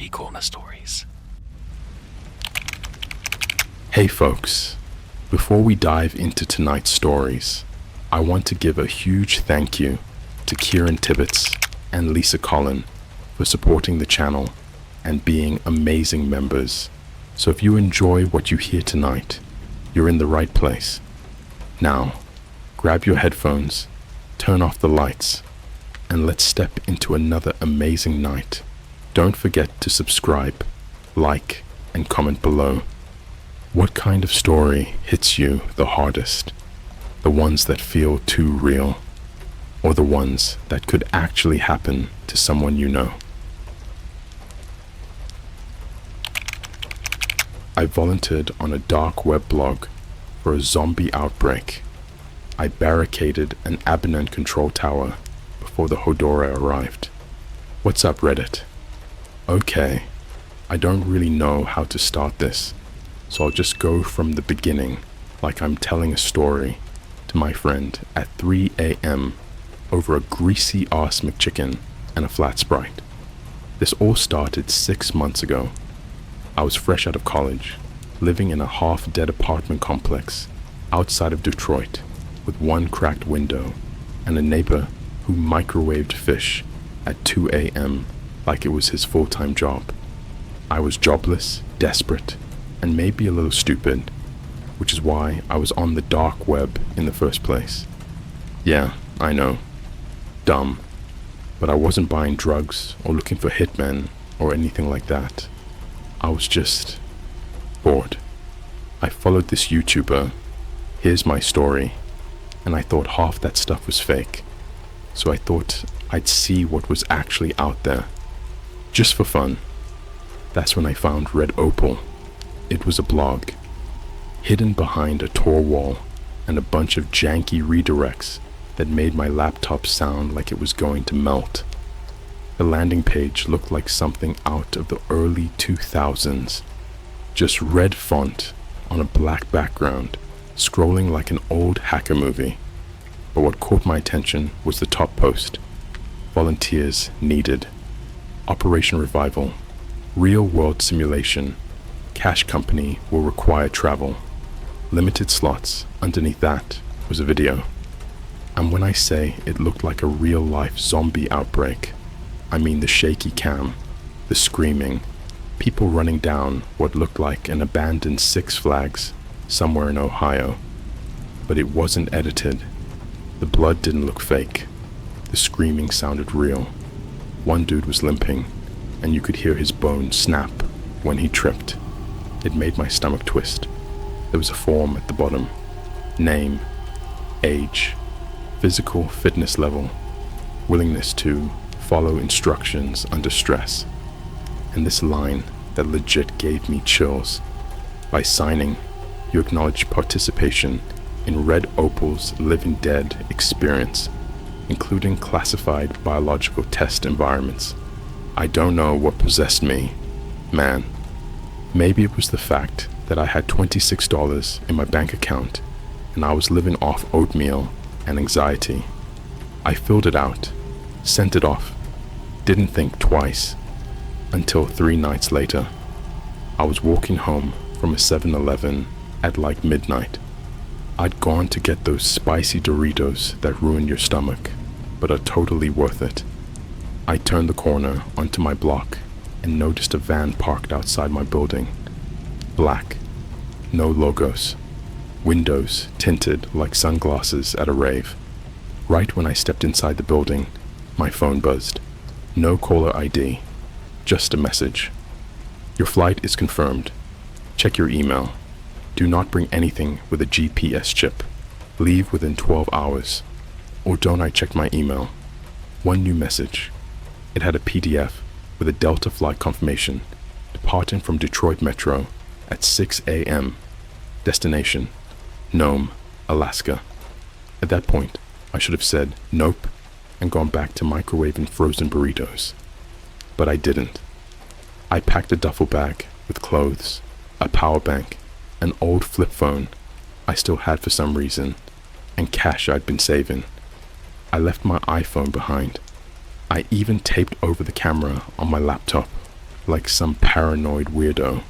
CreepyCorner stories. Hey folks, before we dive into tonight's stories, I want to give a huge thank you to Kieran Tibbetts and Lisa Collin for supporting the channel and being amazing members. So if you enjoy what you hear tonight, you're in the right place. Now, grab your headphones, turn off the lights, and let's step into another amazing night. Don't forget to subscribe, like, and comment below. What kind of story hits you the hardest? The ones that feel too real, or the ones that could actually happen to someone you know? I volunteered on a dark web blog for a zombie outbreak. I barricaded an abandoned control tower before the Horde arrived. What's up, Reddit? Okay, I don't really know how to start this, so I'll just go from the beginning like I'm telling a story to my friend at 3 a.m. over a greasy ass McChicken and a flat Sprite. This all started 6 months ago. I was fresh out of college, living in a half-dead apartment complex outside of Detroit with one cracked window and a neighbor who microwaved fish at 2 a.m. like it was his full-time job. I was jobless, desperate, and maybe a little stupid, which is why I was on the dark web in the first place. Yeah, I know. Dumb. But I wasn't buying drugs or looking for hitmen or anything like that. I was just bored. I followed this YouTuber, Here's My Story, and I thought half that stuff was fake. So I thought I'd see what was actually out there, just for fun. That's when I found Red Opal. It was a blog, hidden behind a Tor wall and a bunch of janky redirects that made my laptop sound like it was going to melt. The landing page looked like something out of the early 2000s, just red font on a black background, scrolling like an old hacker movie. But what caught my attention was the top post. Volunteers needed. Operation Revival. Real world simulation. Cash company will require travel. Limited slots. Underneath that was a video. And when I say it looked like a real life zombie outbreak, I mean the shaky cam, the screaming, people running down what looked like an abandoned Six Flags somewhere in Ohio. But it wasn't edited. The blood didn't look fake. The screaming sounded real. One dude was limping, and you could hear his bones snap when he tripped. It made my stomach twist. There was a form at the bottom. Name, age, physical fitness level, willingness to follow instructions under stress. And this line that legit gave me chills. By signing, you acknowledge participation in Red Opal's Living Dead experience, including classified biological test environments. I don't know what possessed me, man. Maybe it was the fact that I had $26 in my bank account and I was living off oatmeal and anxiety. I filled it out, sent it off, didn't think twice, until 3 nights later. I was walking home from a 7-Eleven at like midnight. I'd gone to get those spicy Doritos that ruin your stomach, but are totally worth it. I turned the corner onto my block and noticed a van parked outside my building. Black, no logos, windows tinted like sunglasses at a rave. Right when I stepped inside the building, my phone buzzed. No caller ID, just a message. Your flight is confirmed. Check your email. Do not bring anything with a GPS chip. Leave within 12 hours. Or don't I check my email? One new message. It had a PDF with a Delta flight confirmation, departing from Detroit Metro at 6 a.m. Destination, Nome, Alaska. At that point, I should have said nope and gone back to microwaving frozen burritos. But I didn't. I packed a duffel bag with clothes, a power bank, an old flip phone I still had for some reason, and cash I'd been saving. I left my iPhone behind. I even taped over the camera on my laptop. like some paranoid weirdo.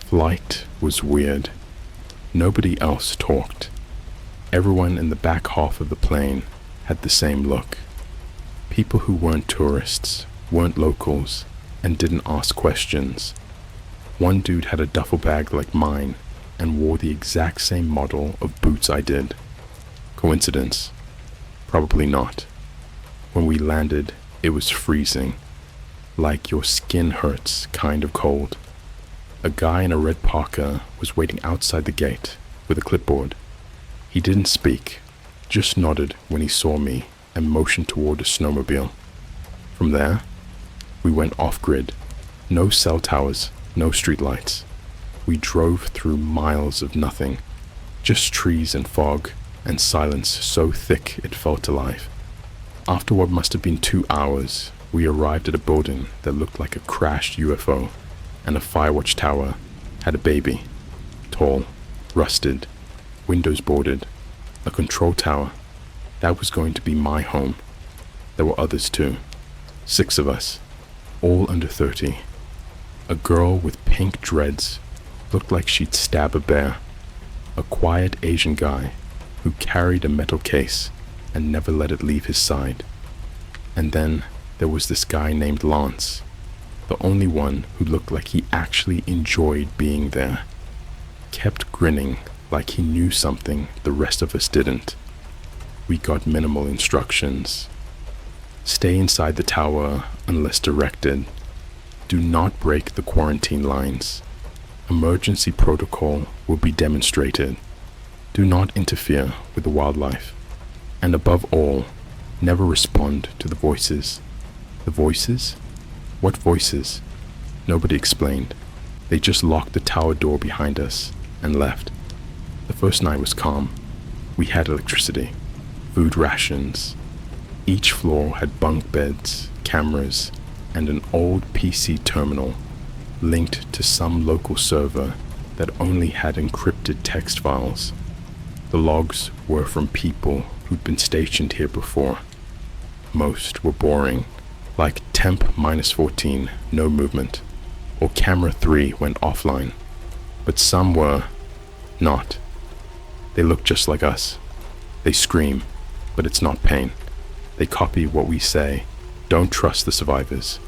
Flight was weird. Nobody else talked. Everyone in the back half of the plane had the same look. People who weren't tourists, weren't locals, and didn't ask questions. One dude had a duffel bag like mine and wore the exact same model of boots I did. Coincidence? Probably not. When we landed, it was freezing, like your skin hurts kind of cold. A guy in a red parka was waiting outside the gate with a clipboard. He didn't speak, just nodded when he saw me and motioned toward a snowmobile. From there, we went off-grid. No cell towers, no streetlights. We drove through miles of nothing, just trees and fog and silence so thick it felt alive. After what must have been 2 hours, we arrived at a building that looked like a crashed UFO, and a firewatch tower had a baby. Tall, rusted, windows boarded, a control tower. That was going to be my home. There were others too. 6 of us, all under 30. A girl with pink dreads, looked like she'd stab a bear. A quiet Asian guy who carried a metal case and never let it leave his side. And then there was this guy named Lance, the only one who looked like he actually enjoyed being there. Kept grinning like he knew something the rest of us didn't. We got minimal instructions. Stay inside the tower unless directed. Do not break the quarantine lines. Emergency protocol will be demonstrated. Do not interfere with the wildlife. And above all, never respond to the voices. The voices? What voices? Nobody explained. They just locked the tower door behind us and left. The first night was calm. We had electricity, food rations. Each floor had bunk beds, cameras, and an old PC terminal linked to some local server that only had encrypted text files. The logs were from people who'd been stationed here before. Most were boring, like temp -14, no movement, or camera 3 went offline. But some were not. They look just like us. They scream, but it's not pain. They copy what we say. Don't trust the survivors.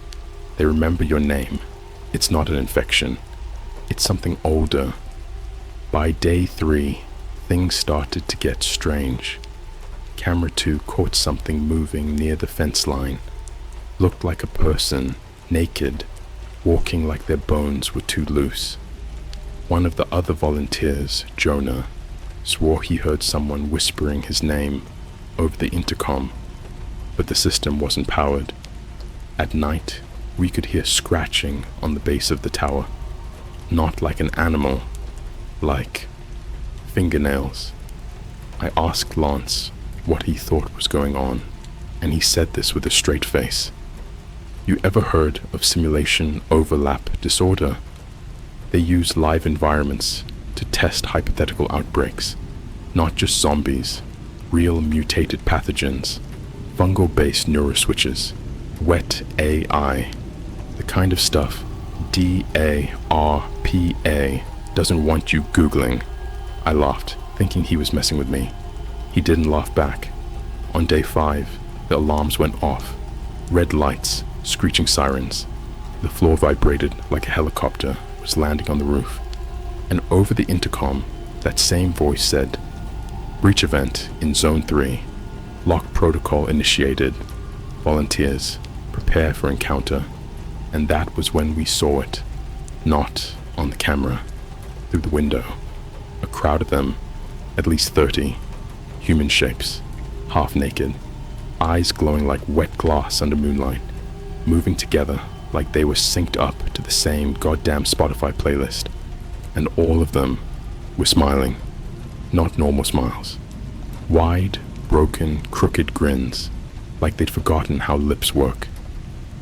They remember your name. It's not an infection. It's something older. By day 3, things started to get strange. Camera 2 caught something moving near the fence line. Looked like a person, naked, walking like their bones were too loose. One of the other volunteers, Jonah, swore he heard someone whispering his name over the intercom, but the system wasn't powered. At night, we could hear scratching on the base of the tower, not like an animal, like fingernails. I asked Lance what he thought was going on, and he said this with a straight face. You ever heard of simulation overlap disorder? They use live environments to test hypothetical outbreaks, not just zombies, real mutated pathogens, fungal-based neuroswitches, wet AI, the kind of stuff DARPA doesn't want you Googling. I laughed, thinking he was messing with me. He didn't laugh back. On day 5, the alarms went off. Red lights, screeching sirens. The floor vibrated like a helicopter was landing on the roof. And over the intercom, that same voice said, "Breach event in Zone 3. Lock protocol initiated. Volunteers, prepare for encounter." And that was when we saw it. Not on the camera. Through the window. A crowd of them, at least 30, human shapes, half naked, eyes glowing like wet glass under moonlight, moving together like they were synced up to the same goddamn Spotify playlist. And all of them were smiling. Not normal smiles. Wide, broken, crooked grins, like they'd forgotten how lips work.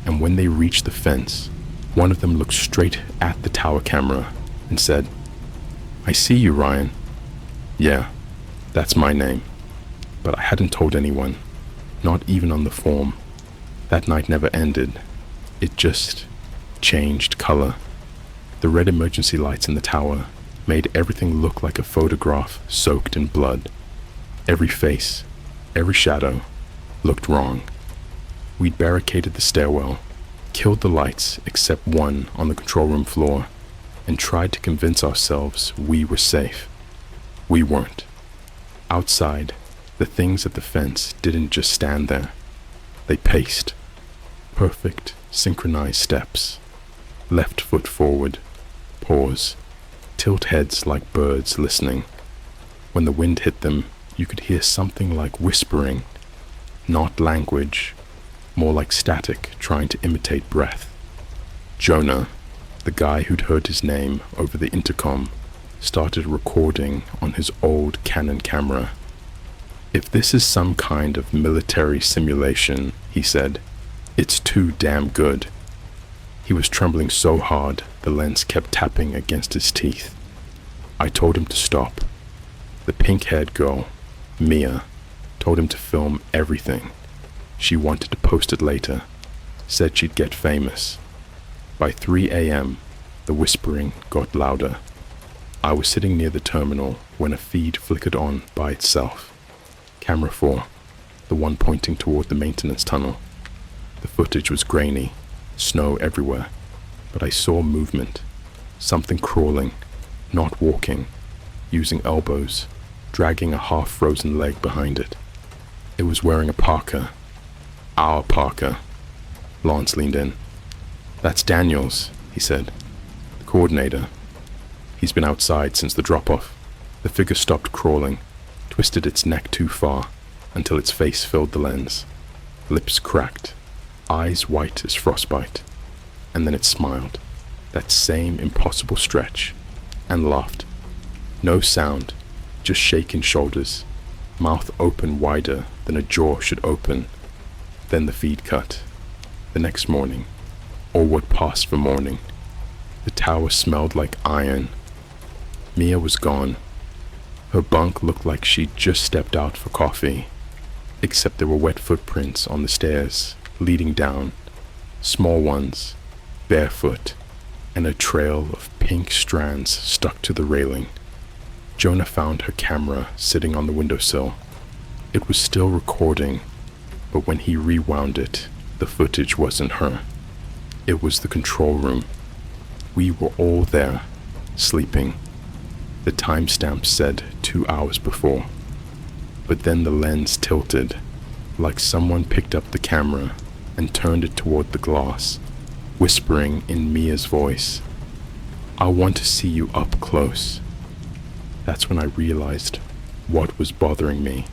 And when they reached the fence, one of them looked straight at the tower camera and said, "I see you, Ryan." Yeah, that's my name. But I hadn't told anyone, not even on the form. That night never ended. It just changed color. The red emergency lights in the tower made everything look like a photograph soaked in blood. Every face, every shadow, looked wrong. We'd barricaded the stairwell, killed the lights except one on the control room floor, and tried to convince ourselves we were safe. We weren't. Outside, the things at the fence didn't just stand there. They paced. Perfect, synchronized steps. Left foot forward, pause, tilt heads like birds listening. When the wind hit them, you could hear something like whispering, not language, more like static trying to imitate breath. Jonah, the guy who'd heard his name over the intercom, started recording on his old Canon camera. "If this is some kind of military simulation," he said, "it's too damn good." He was trembling so hard the lens kept tapping against his teeth. I told him to stop. The pink-haired girl, Mia, told him to film everything. She wanted to post it later, said she'd get famous. By 3 a.m., the whispering got louder. I was sitting near the terminal when a feed flickered on by itself. Camera 4, the one pointing toward the maintenance tunnel. The footage was grainy, snow everywhere, but I saw movement, something crawling, not walking, using elbows, dragging a half-frozen leg behind it. It was wearing a parka. Our parka. Lance leaned in. "That's Daniels," he said. "The coordinator. He's been outside since the drop-off." The figure stopped crawling, twisted its neck too far, until its face filled the lens. Lips cracked, eyes white as frostbite. And then it smiled, that same impossible stretch, and laughed. No sound, just shaking shoulders, mouth open wider than a jaw should open. Then the feed cut. The next morning, or what passed for morning, the tower smelled like iron. Mia was gone. Her bunk looked like she'd just stepped out for coffee, except there were wet footprints on the stairs, leading down, small ones, barefoot, and a trail of pink strands stuck to the railing. Jonah found her camera sitting on the windowsill. It was still recording, but when he rewound it, the footage wasn't her. It was the control room. We were all there, sleeping. The timestamp said 2 hours before. But then the lens tilted, like someone picked up the camera and turned it toward the glass, whispering in Mia's voice, "I want to see you up close." That's when I realized what was bothering me.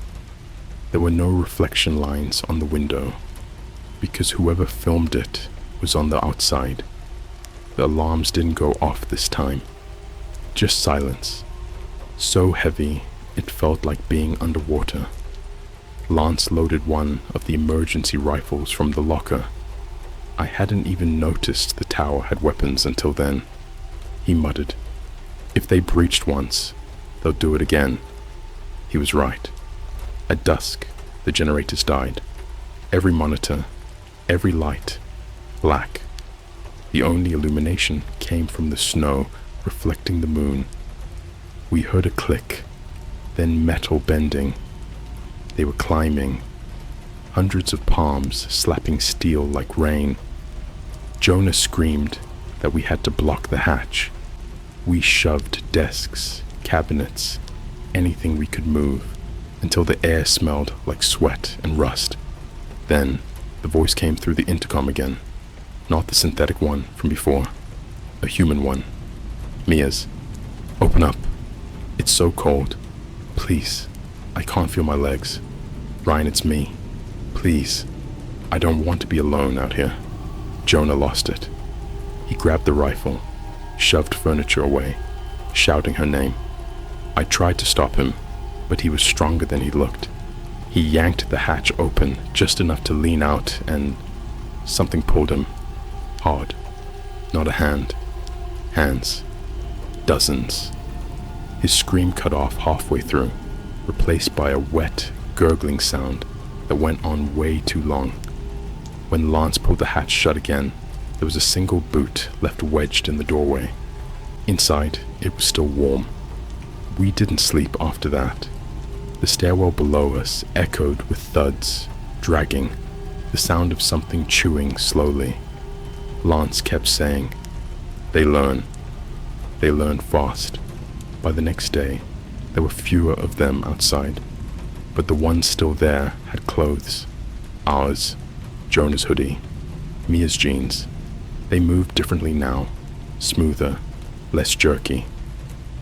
There were no reflection lines on the window, because whoever filmed it was on the outside. The alarms didn't go off this time. Just silence. So heavy, it felt like being underwater. Lance loaded one of the emergency rifles from the locker. I hadn't even noticed the tower had weapons until then. He muttered, "If they breached once, they'll do it again." He was right. At dusk, the generators died. Every monitor, every light, black. The only illumination came from the snow reflecting the moon. We heard a click, then metal bending. They were climbing, hundreds of palms slapping steel like rain. Jonah screamed that we had to block the hatch. We shoved desks, cabinets, anything we could move, until the air smelled like sweat and rust. Then, the voice came through the intercom again. Not the synthetic one from before, a human one. Mia's. "Open up. It's so cold. Please. I can't feel my legs. Ryan, it's me. Please. I don't want to be alone out here." Jonah lost it. He grabbed the rifle, shoved furniture away, shouting her name. I tried to stop him, but he was stronger than he looked. He yanked the hatch open just enough to lean out and something pulled him. Hard. Not a hand. Hands. Dozens. His scream cut off halfway through, replaced by a wet, gurgling sound that went on way too long. When Lance pulled the hatch shut again, There was a single boot left wedged in the doorway. Inside, it was still warm. We didn't sleep after that. The stairwell below us echoed with thuds, dragging, the sound of something chewing slowly. Lance kept saying, "They learn. They learn fast." By the next day, there were fewer of them outside, but the ones still there had clothes. Ours, Jonah's hoodie, Mia's jeans. They moved differently now, smoother, less jerky,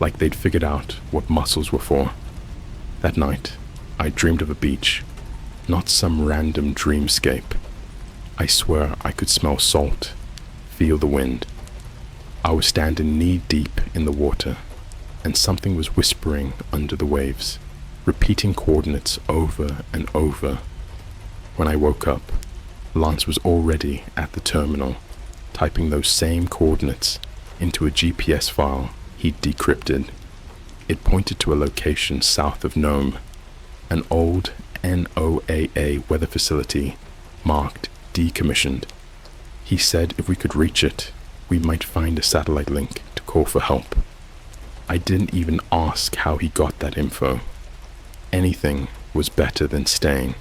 like they'd figured out what muscles were for. That night, I dreamed of a beach, not some random dreamscape. I swear I could smell salt, feel the wind. I was standing knee-deep in the water, and something was whispering under the waves, repeating coordinates over and over. When I woke up, Lance was already at the terminal, typing those same coordinates into a GPS file he'd decrypted. It pointed to a location south of Nome, an old NOAA weather facility marked decommissioned. He said if we could reach it, we might find a satellite link to call for help. I didn't even ask how he got that info. Anything was better than staying.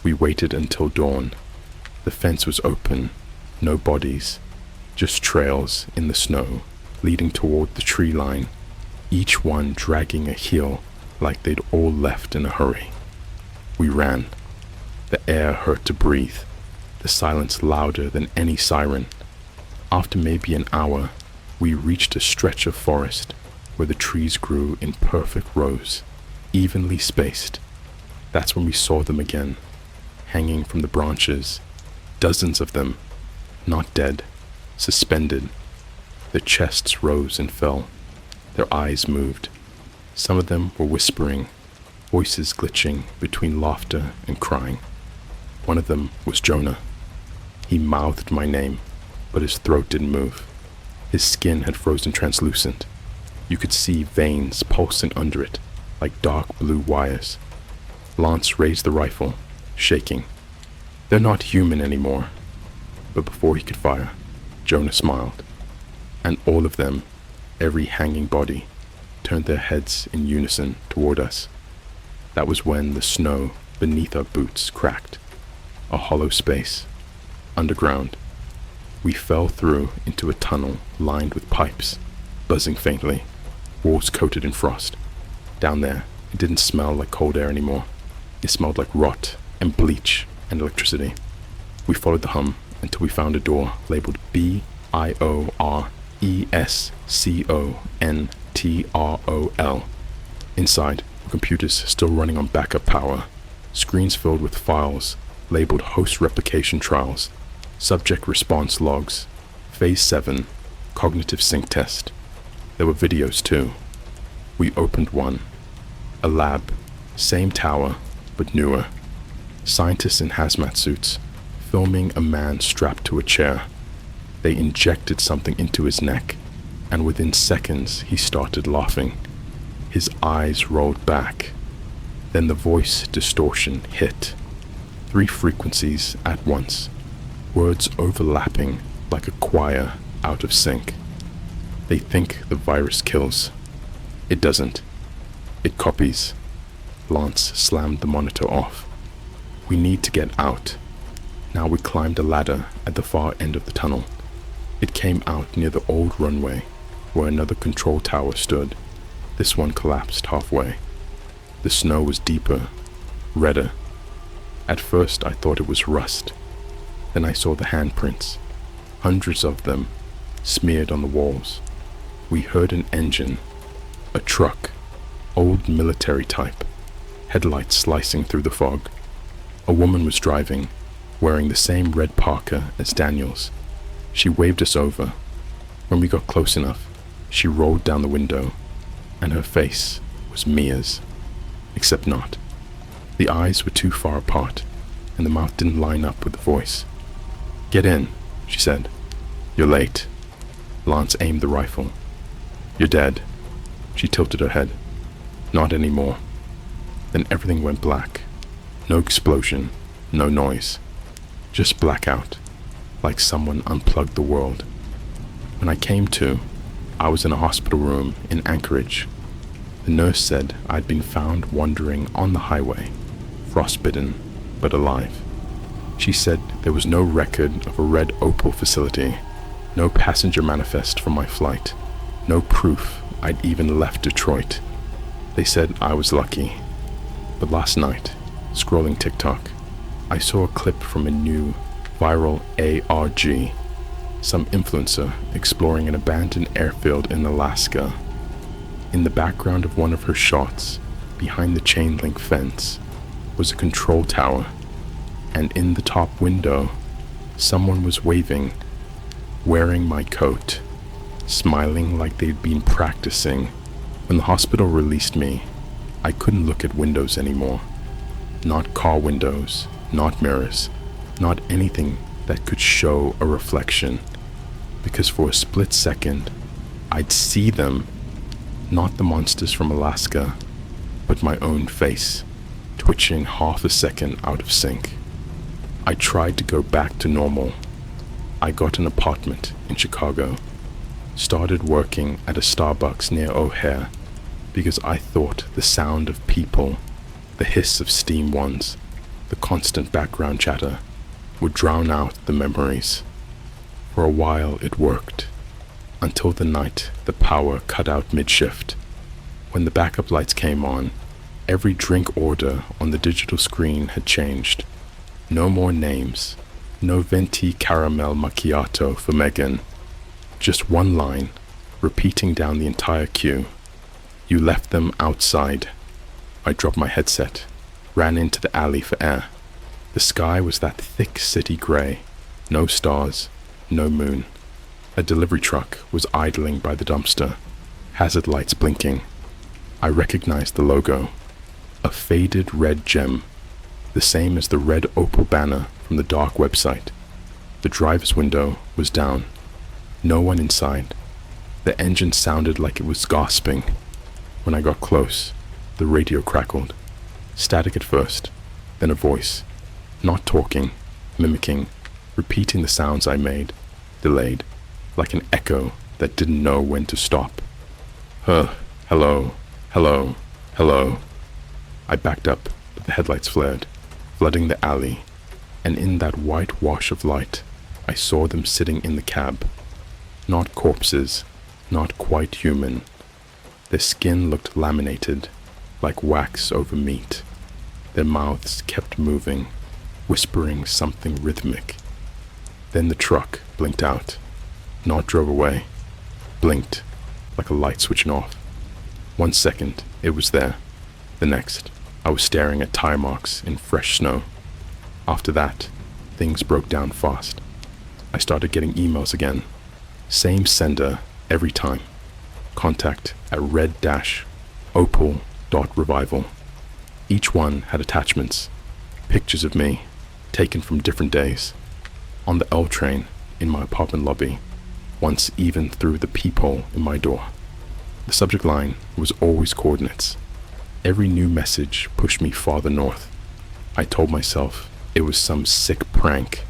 We waited until dawn. The fence was open, no bodies, just trails in the snow leading toward the tree line, each one dragging a heel like they'd all left in a hurry. We ran. The air hurt to breathe, the silence louder than any siren. After maybe an hour, we reached a stretch of forest where the trees grew in perfect rows, evenly spaced. That's when we saw them again, hanging from the branches, dozens of them, not dead, suspended. Their chests rose and fell. Their eyes moved. Some of them were whispering, voices glitching between laughter and crying. One of them was Jonah. He mouthed my name, but his throat didn't move. His skin had frozen translucent. You could see veins pulsing under it, like dark blue wires. Lance raised the rifle, shaking. "They're not human anymore." But before he could fire, Jonah smiled. And all of them, every hanging body, turned their heads in unison toward us. That was when the snow beneath our boots cracked. A hollow space. Underground. We fell through into a tunnel lined with pipes, buzzing faintly, walls coated in frost. Down there, it didn't smell like cold air anymore. It smelled like rot and bleach and electricity. We followed the hum until we found a door labeled BIORESCONTROL. Inside, computers still running on backup power, screens filled with files labeled host replication trials, subject response logs, phase 7, cognitive sync test. There were videos too. We opened one. A lab, same tower, but newer. Scientists in hazmat suits, filming a man strapped to a chair. They injected something into his neck, and within seconds he started laughing. His eyes rolled back. Then the voice distortion hit. 3 frequencies at once, words overlapping like a choir out of sync. They think the virus kills. It doesn't. It copies. Lance slammed the monitor off. We need to get out. Now we climbed a ladder at the far end of the tunnel. It came out near the old runway, where another control tower stood. This one collapsed halfway. The snow was deeper, redder. At first I thought it was rust. Then I saw the handprints, hundreds of them, smeared on the walls. We heard an engine, a truck, old military type, headlights slicing through the fog. A woman was driving, wearing the same red parka as Daniel's. She waved us over. When we got close enough, she rolled down the window, and her face was Mia's. Except not. The eyes were too far apart, and the mouth didn't line up with the voice. "Get in," she said. "You're late." Lance aimed the rifle. "You're dead." She tilted her head. "Not anymore." Then everything went black. No explosion, no noise. Just blackout. like someone unplugged the world. When I came to, I was in a hospital room in Anchorage. The nurse said I'd been found wandering on the highway, frostbitten but alive. She said there was no record of a red Opal facility, no passenger manifest from my flight, no proof I'd even left Detroit. They said I was lucky. But last night, scrolling TikTok, I saw a clip from a new viral ARG, some influencer exploring an abandoned airfield in Alaska. In the background of one of her shots, behind the chain link fence, was a control tower, and in the top window, someone was waving, wearing my coat, smiling like they'd been practicing. When the hospital released me, I couldn't look at windows anymore. Not car windows, not mirrors, not anything that could show a reflection, because for a split second, I'd see them, not the monsters from Alaska, but my own face, twitching half a second out of sync. I tried to go back to normal. I got an apartment in Chicago, started working at a Starbucks near O'Hare, because I thought the sound of people, the hiss of steam ones, the constant background chatter, would drown out the memories. For a while it worked, until the night the power cut out mid-shift. When the backup lights came on, every drink order on the digital screen had changed. No more names, no venti caramel macchiato for Megan, just one line, repeating down the entire queue. You left them outside. I dropped my headset, ran into the alley for air. The sky was that thick city gray, no stars, no moon. A delivery truck was idling by the dumpster, hazard lights blinking. I recognized the logo, a faded red gem, the same as the red Opal banner from the dark website. The driver's window was down. No one inside. The engine sounded like it was gasping. When I got close, the radio crackled. Static at first, then a voice. Not talking, mimicking, repeating the sounds I made, delayed, like an echo that didn't know when to stop. Hello, hello, hello. I backed up, but the headlights flared, flooding the alley, and in that white wash of light, I saw them sitting in the cab. Not corpses, not quite human. Their skin looked laminated, like wax over meat. Their mouths kept moving, whispering something rhythmic. Then the truck blinked out, not drove away, blinked, like a light switching off. 1 second, it was there. The next, I was staring at tire marks in fresh snow. After that, things broke down fast. I started getting emails again. Same sender every time. Contact at red-opal.revival. Each one had attachments, pictures of me, taken from different days. On the L train, in my apartment lobby, once even through the peephole in my door. The subject line was always coordinates. Every new message pushed me farther north. I told myself it was some sick prank,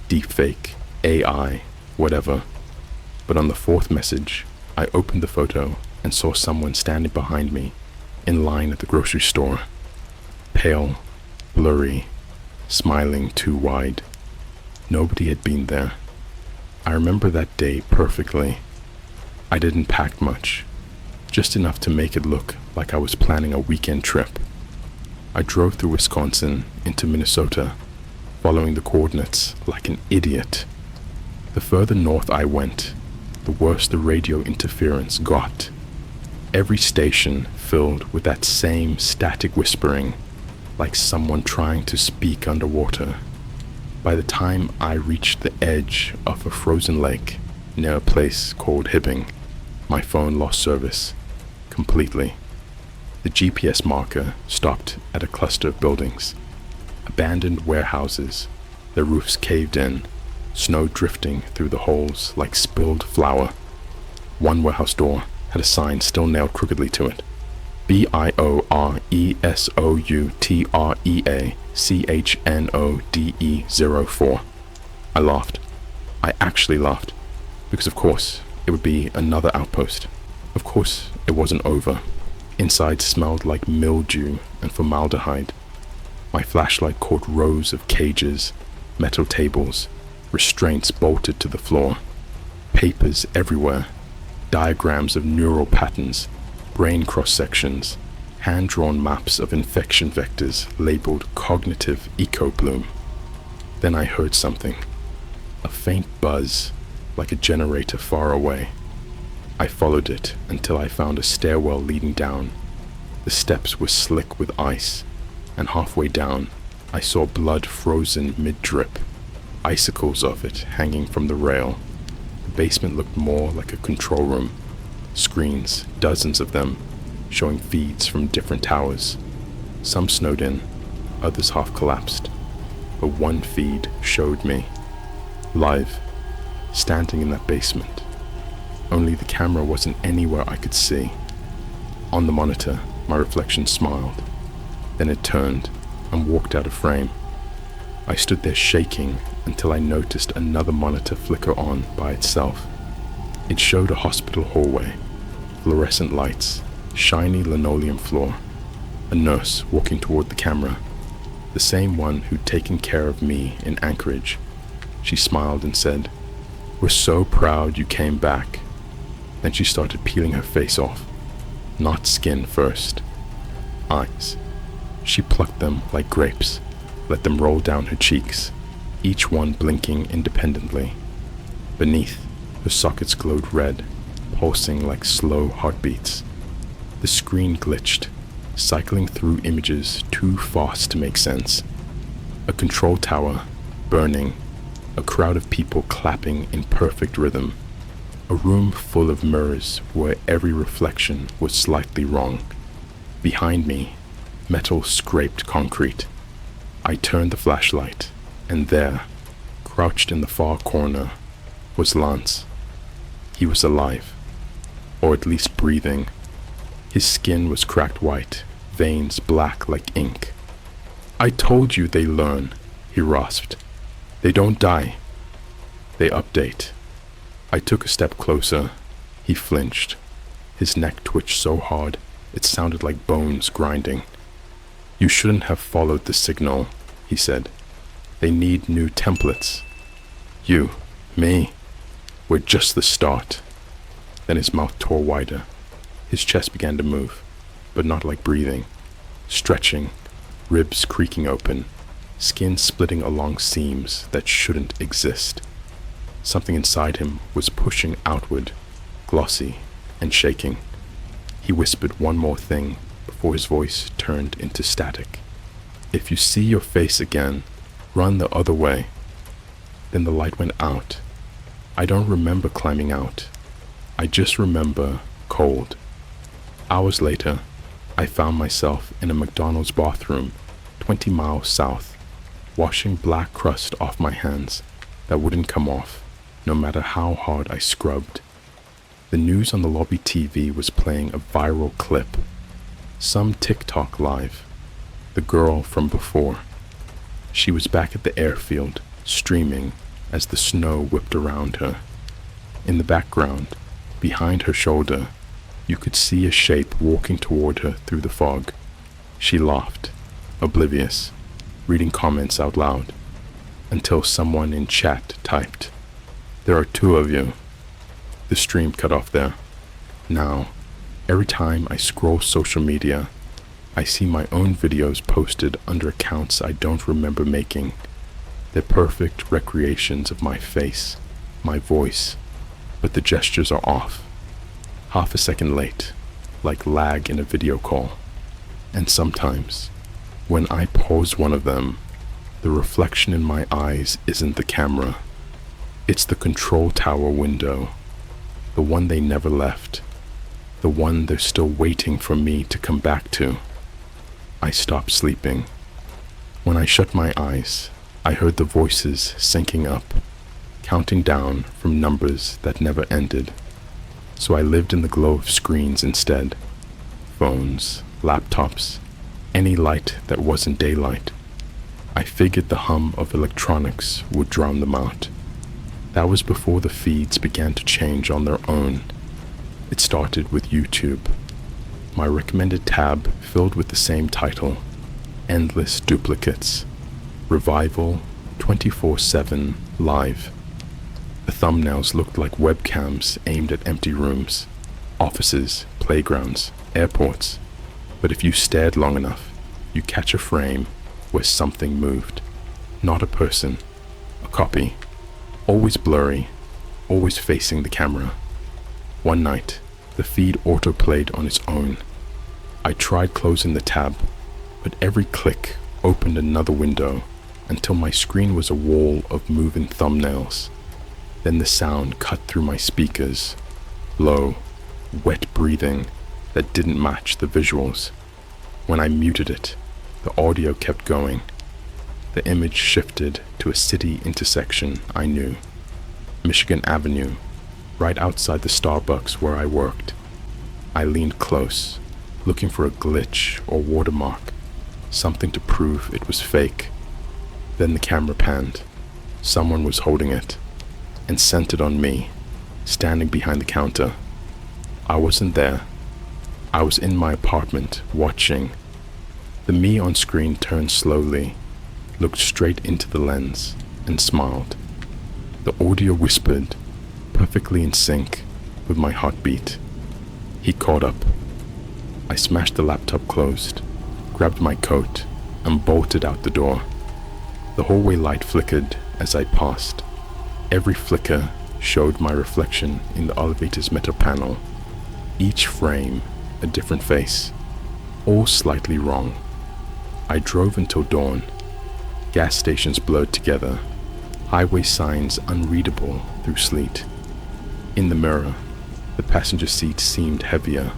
deepfake, AI, whatever. But on the fourth message, I opened the photo and saw someone standing behind me, in line at the grocery store. Pale, blurry, smiling too wide. Nobody had been there. I remember that day perfectly. I didn't pack much, just enough to make it look like I was planning a weekend trip. I drove through Wisconsin into Minnesota, following the coordinates like an idiot. The further north I went, the worse the radio interference got. Every station filled with that same static whispering, like someone trying to speak underwater. By the time I reached the edge of a frozen lake near a place called Hibbing, my phone lost service completely. The GPS marker stopped at a cluster of buildings, abandoned warehouses, their roofs caved in, snow drifting through the holes like spilled flour. One warehouse door had a sign still nailed crookedly to it. BIORESOUTREACHNODE04. I laughed. I actually laughed, because of course it would be another outpost. Of course it wasn't over. Inside smelled like mildew and formaldehyde. My flashlight caught rows of cages, metal tables, restraints bolted to the floor, papers everywhere, diagrams of neural patterns, brain cross-sections, hand-drawn maps of infection vectors labeled cognitive eco-bloom. Then I heard something, a faint buzz, like a generator far away. I followed it until I found a stairwell leading down. The steps were slick with ice, and halfway down, I saw blood frozen mid-drip, icicles of it hanging from the rail. The basement looked more like a control room. Screens, dozens of them, showing feeds from different towers. Some snowed in, others half collapsed. But one feed showed me, live, standing in that basement. Only the camera wasn't anywhere I could see. On the monitor, my reflection smiled. Then it turned and walked out of frame. I stood there shaking until I noticed another monitor flicker on by itself. It showed a hospital hallway, fluorescent lights, shiny linoleum floor, a nurse walking toward the camera, the same one who'd taken care of me in Anchorage. She smiled and said, "We're so proud you came back." Then she started peeling her face off. Not skin first. Eyes. She plucked them like grapes, let them roll down her cheeks, each one blinking independently. Beneath, her sockets glowed red, pulsing like slow heartbeats. The screen glitched, cycling through images too fast to make sense. A control tower, burning, a crowd of people clapping in perfect rhythm. A room full of mirrors where every reflection was slightly wrong. Behind me, metal scraped concrete. I turned the flashlight, and there, crouched in the far corner, was Lance. He was alive, or at least breathing. His skin was cracked white, veins black like ink. "I told you they learn," he rasped. "They don't die. They update." I took a step closer. He flinched. His neck twitched so hard, it sounded like bones grinding. "You shouldn't have followed the signal," he said. "They need new templates. You, me, we're just the start." Then his mouth tore wider. His chest began to move, but not like breathing. Stretching, ribs creaking open, skin splitting along seams that shouldn't exist. Something inside him was pushing outward, glossy and shaking. He whispered one more thing before his voice turned into static. "If you see your face again, run the other way." Then the light went out. I don't remember climbing out. I just remember cold. Hours later, I found myself in a McDonald's bathroom 20 miles south, washing black crust off my hands that wouldn't come off, no matter how hard I scrubbed. The news on the lobby TV was playing a viral clip. Some TikTok live. The girl from before. She was back at the airfield, streaming as the snow whipped around her. In the background, behind her shoulder, you could see a shape walking toward her through the fog. She laughed, oblivious, reading comments out loud, until someone in chat typed, "There are two of you." The stream cut off there. Now, every time I scroll social media, I see my own videos posted under accounts I don't remember making. They're perfect recreations of my face, my voice, but the gestures are off. Half a second late, like lag in a video call. And sometimes, when I pause one of them, the reflection in my eyes isn't the camera. It's the control tower window, the one they never left, the one they're still waiting for me to come back to. I stopped sleeping. When I shut my eyes, I heard the voices syncing up, counting down from numbers that never ended. So I lived in the glow of screens instead. Phones, laptops, any light that wasn't daylight. I figured the hum of electronics would drown them out. That was before the feeds began to change on their own. It started with YouTube. My recommended tab filled with the same title, Endless Duplicates, Revival 24/7 Live. The thumbnails looked like webcams aimed at empty rooms, offices, playgrounds, airports. But if you stared long enough, you catch a frame where something moved. Not a person, a copy. Always blurry, always facing the camera. One night, the feed auto-played on its own. I tried closing the tab, but every click opened another window until my screen was a wall of moving thumbnails. Then the sound cut through my speakers, low, wet breathing that didn't match the visuals. When I muted it, the audio kept going. The image shifted to a city intersection I knew, Michigan Avenue, right outside the Starbucks where I worked. I leaned close, looking for a glitch or watermark, something to prove it was fake. Then the camera panned. Someone was holding it, and centered on me, standing behind the counter. I wasn't there. I was in my apartment, watching. The me on screen turned slowly, looked straight into the lens, and smiled. The audio whispered, perfectly in sync with my heartbeat. He caught up. I smashed the laptop closed, grabbed my coat, and bolted out the door. The hallway light flickered as I passed. Every flicker showed my reflection in the elevator's metal panel. Each frame a different face, all slightly wrong. I drove until dawn. Gas stations blurred together, highway signs unreadable through sleet. In the mirror, the passenger seat seemed heavier,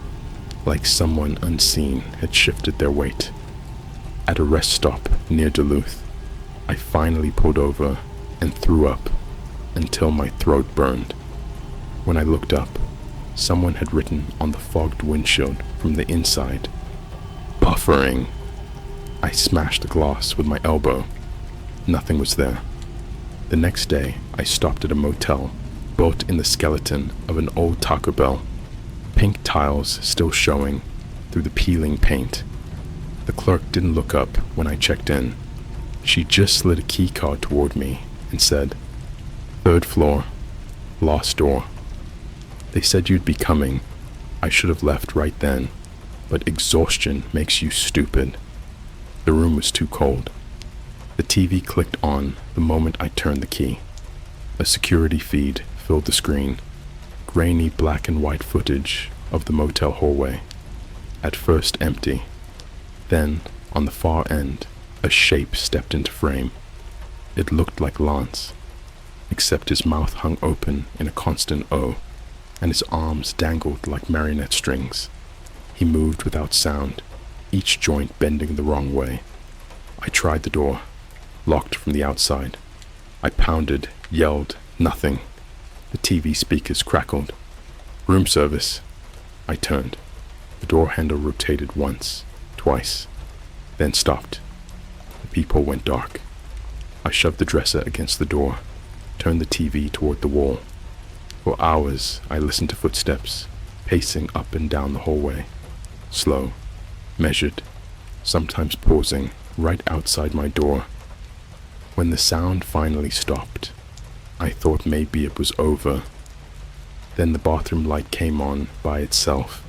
like someone unseen had shifted their weight. At a rest stop near Duluth, I finally pulled over and threw up until my throat burned. When I looked up, someone had written on the fogged windshield from the inside, "Buffering." I smashed the glass with my elbow. Nothing was there. The next day, I stopped at a motel built in the skeleton of an old Taco Bell, pink tiles still showing through the peeling paint. The clerk didn't look up when I checked in. She just slid a key card toward me and said, "3rd floor, last door." They said you'd be coming. I should have left right then, but exhaustion makes you stupid. The room was too cold. The TV clicked on the moment I turned the key. A security feed filled the screen, grainy black and white footage of the motel hallway. At first empty. Then, on the far end, a shape stepped into frame. It looked like Lance, except his mouth hung open in a constant O, and his arms dangled like marionette strings. He moved without sound, each joint bending the wrong way. I tried the door, locked from the outside. I pounded, yelled, nothing. The TV speakers crackled. "Room service." I turned. The door handle rotated once, twice, then stopped. The peephole went dark. I shoved the dresser against the door, turned the TV toward the wall. For hours, I listened to footsteps, pacing up and down the hallway. Slow, measured, sometimes pausing right outside my door. When the sound finally stopped, I thought maybe it was over. Then the bathroom light came on by itself.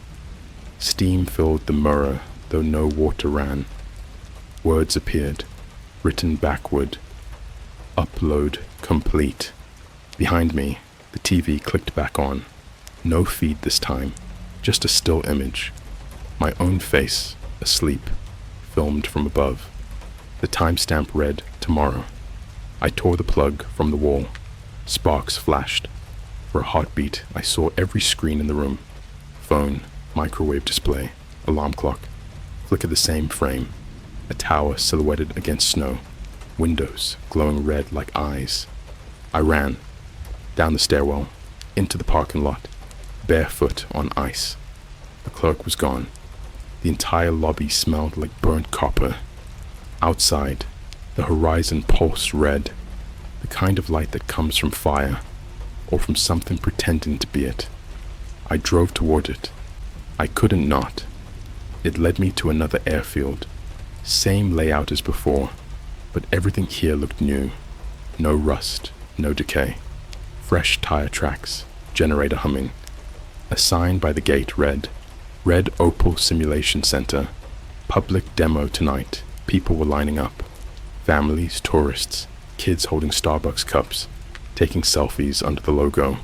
Steam filled the mirror, though no water ran. Words appeared, written backward. "Upload complete." Behind me, the TV clicked back on. No feed this time, just a still image. My own face, asleep, filmed from above. The timestamp read, "Tomorrow." I tore the plug from the wall. Sparks flashed. For a heartbeat, I saw every screen in the room. Phone, microwave display, alarm clock. Flicker the same frame. A tower silhouetted against snow. Windows glowing red like eyes. I ran. Down the stairwell. Into the parking lot. Barefoot on ice. The clerk was gone. The entire lobby smelled like burnt copper. Outside, the horizon pulsed red. The kind of light that comes from fire, or from something pretending to be it. I drove toward it. I couldn't not. It led me to another airfield. Same layout as before, but everything here looked new. No rust, no decay. Fresh tire tracks, generator humming. A sign by the gate read, Red Opal Simulation Center. Public demo tonight. People were lining up. Families, tourists, kids holding Starbucks cups, taking selfies under the logo.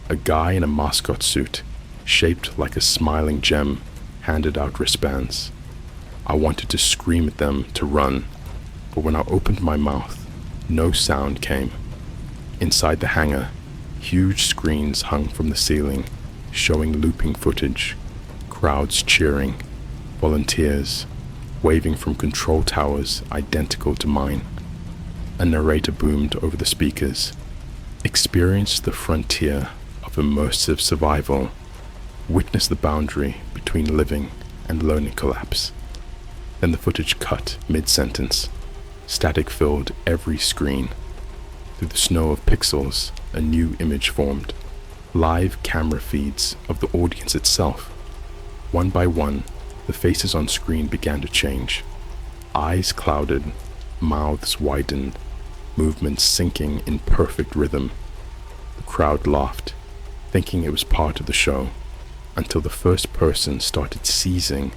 A guy in a mascot suit, shaped like a smiling gem, handed out wristbands. I wanted to scream at them to run, but when I opened my mouth, no sound came. Inside the hangar, huge screens hung from the ceiling, showing looping footage, crowds cheering, volunteers, waving from control towers identical to mine. A narrator boomed over the speakers. Experience the frontier of immersive survival. Witness the boundary between living and learning collapse. Then the footage cut mid-sentence. Static filled every screen. Through the snow of pixels, a new image formed. Live camera feeds of the audience itself. One by one, the faces on screen began to change. Eyes clouded, mouths widened, movements syncing in perfect rhythm. The crowd laughed, thinking it was part of the show, until the first person started seizing,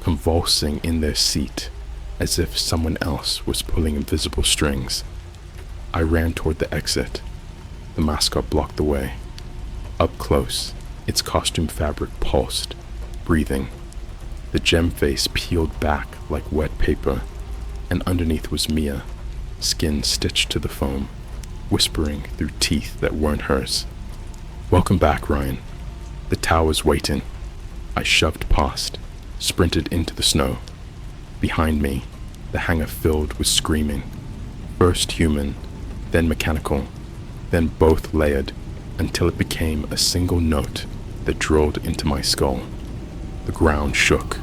convulsing in their seat, as if someone else was pulling invisible strings. I ran toward the exit. The mascot blocked the way. Up close, its costume fabric pulsed, breathing. The gem face peeled back like wet paper, and underneath was Mia, skin stitched to the foam, whispering through teeth that weren't hers. "Welcome back, Ryan. The tower's waiting." I shoved past, sprinted into the snow. Behind me, the hangar filled with screaming. First human, then mechanical, then both layered, until it became a single note that drilled into my skull. The ground shook.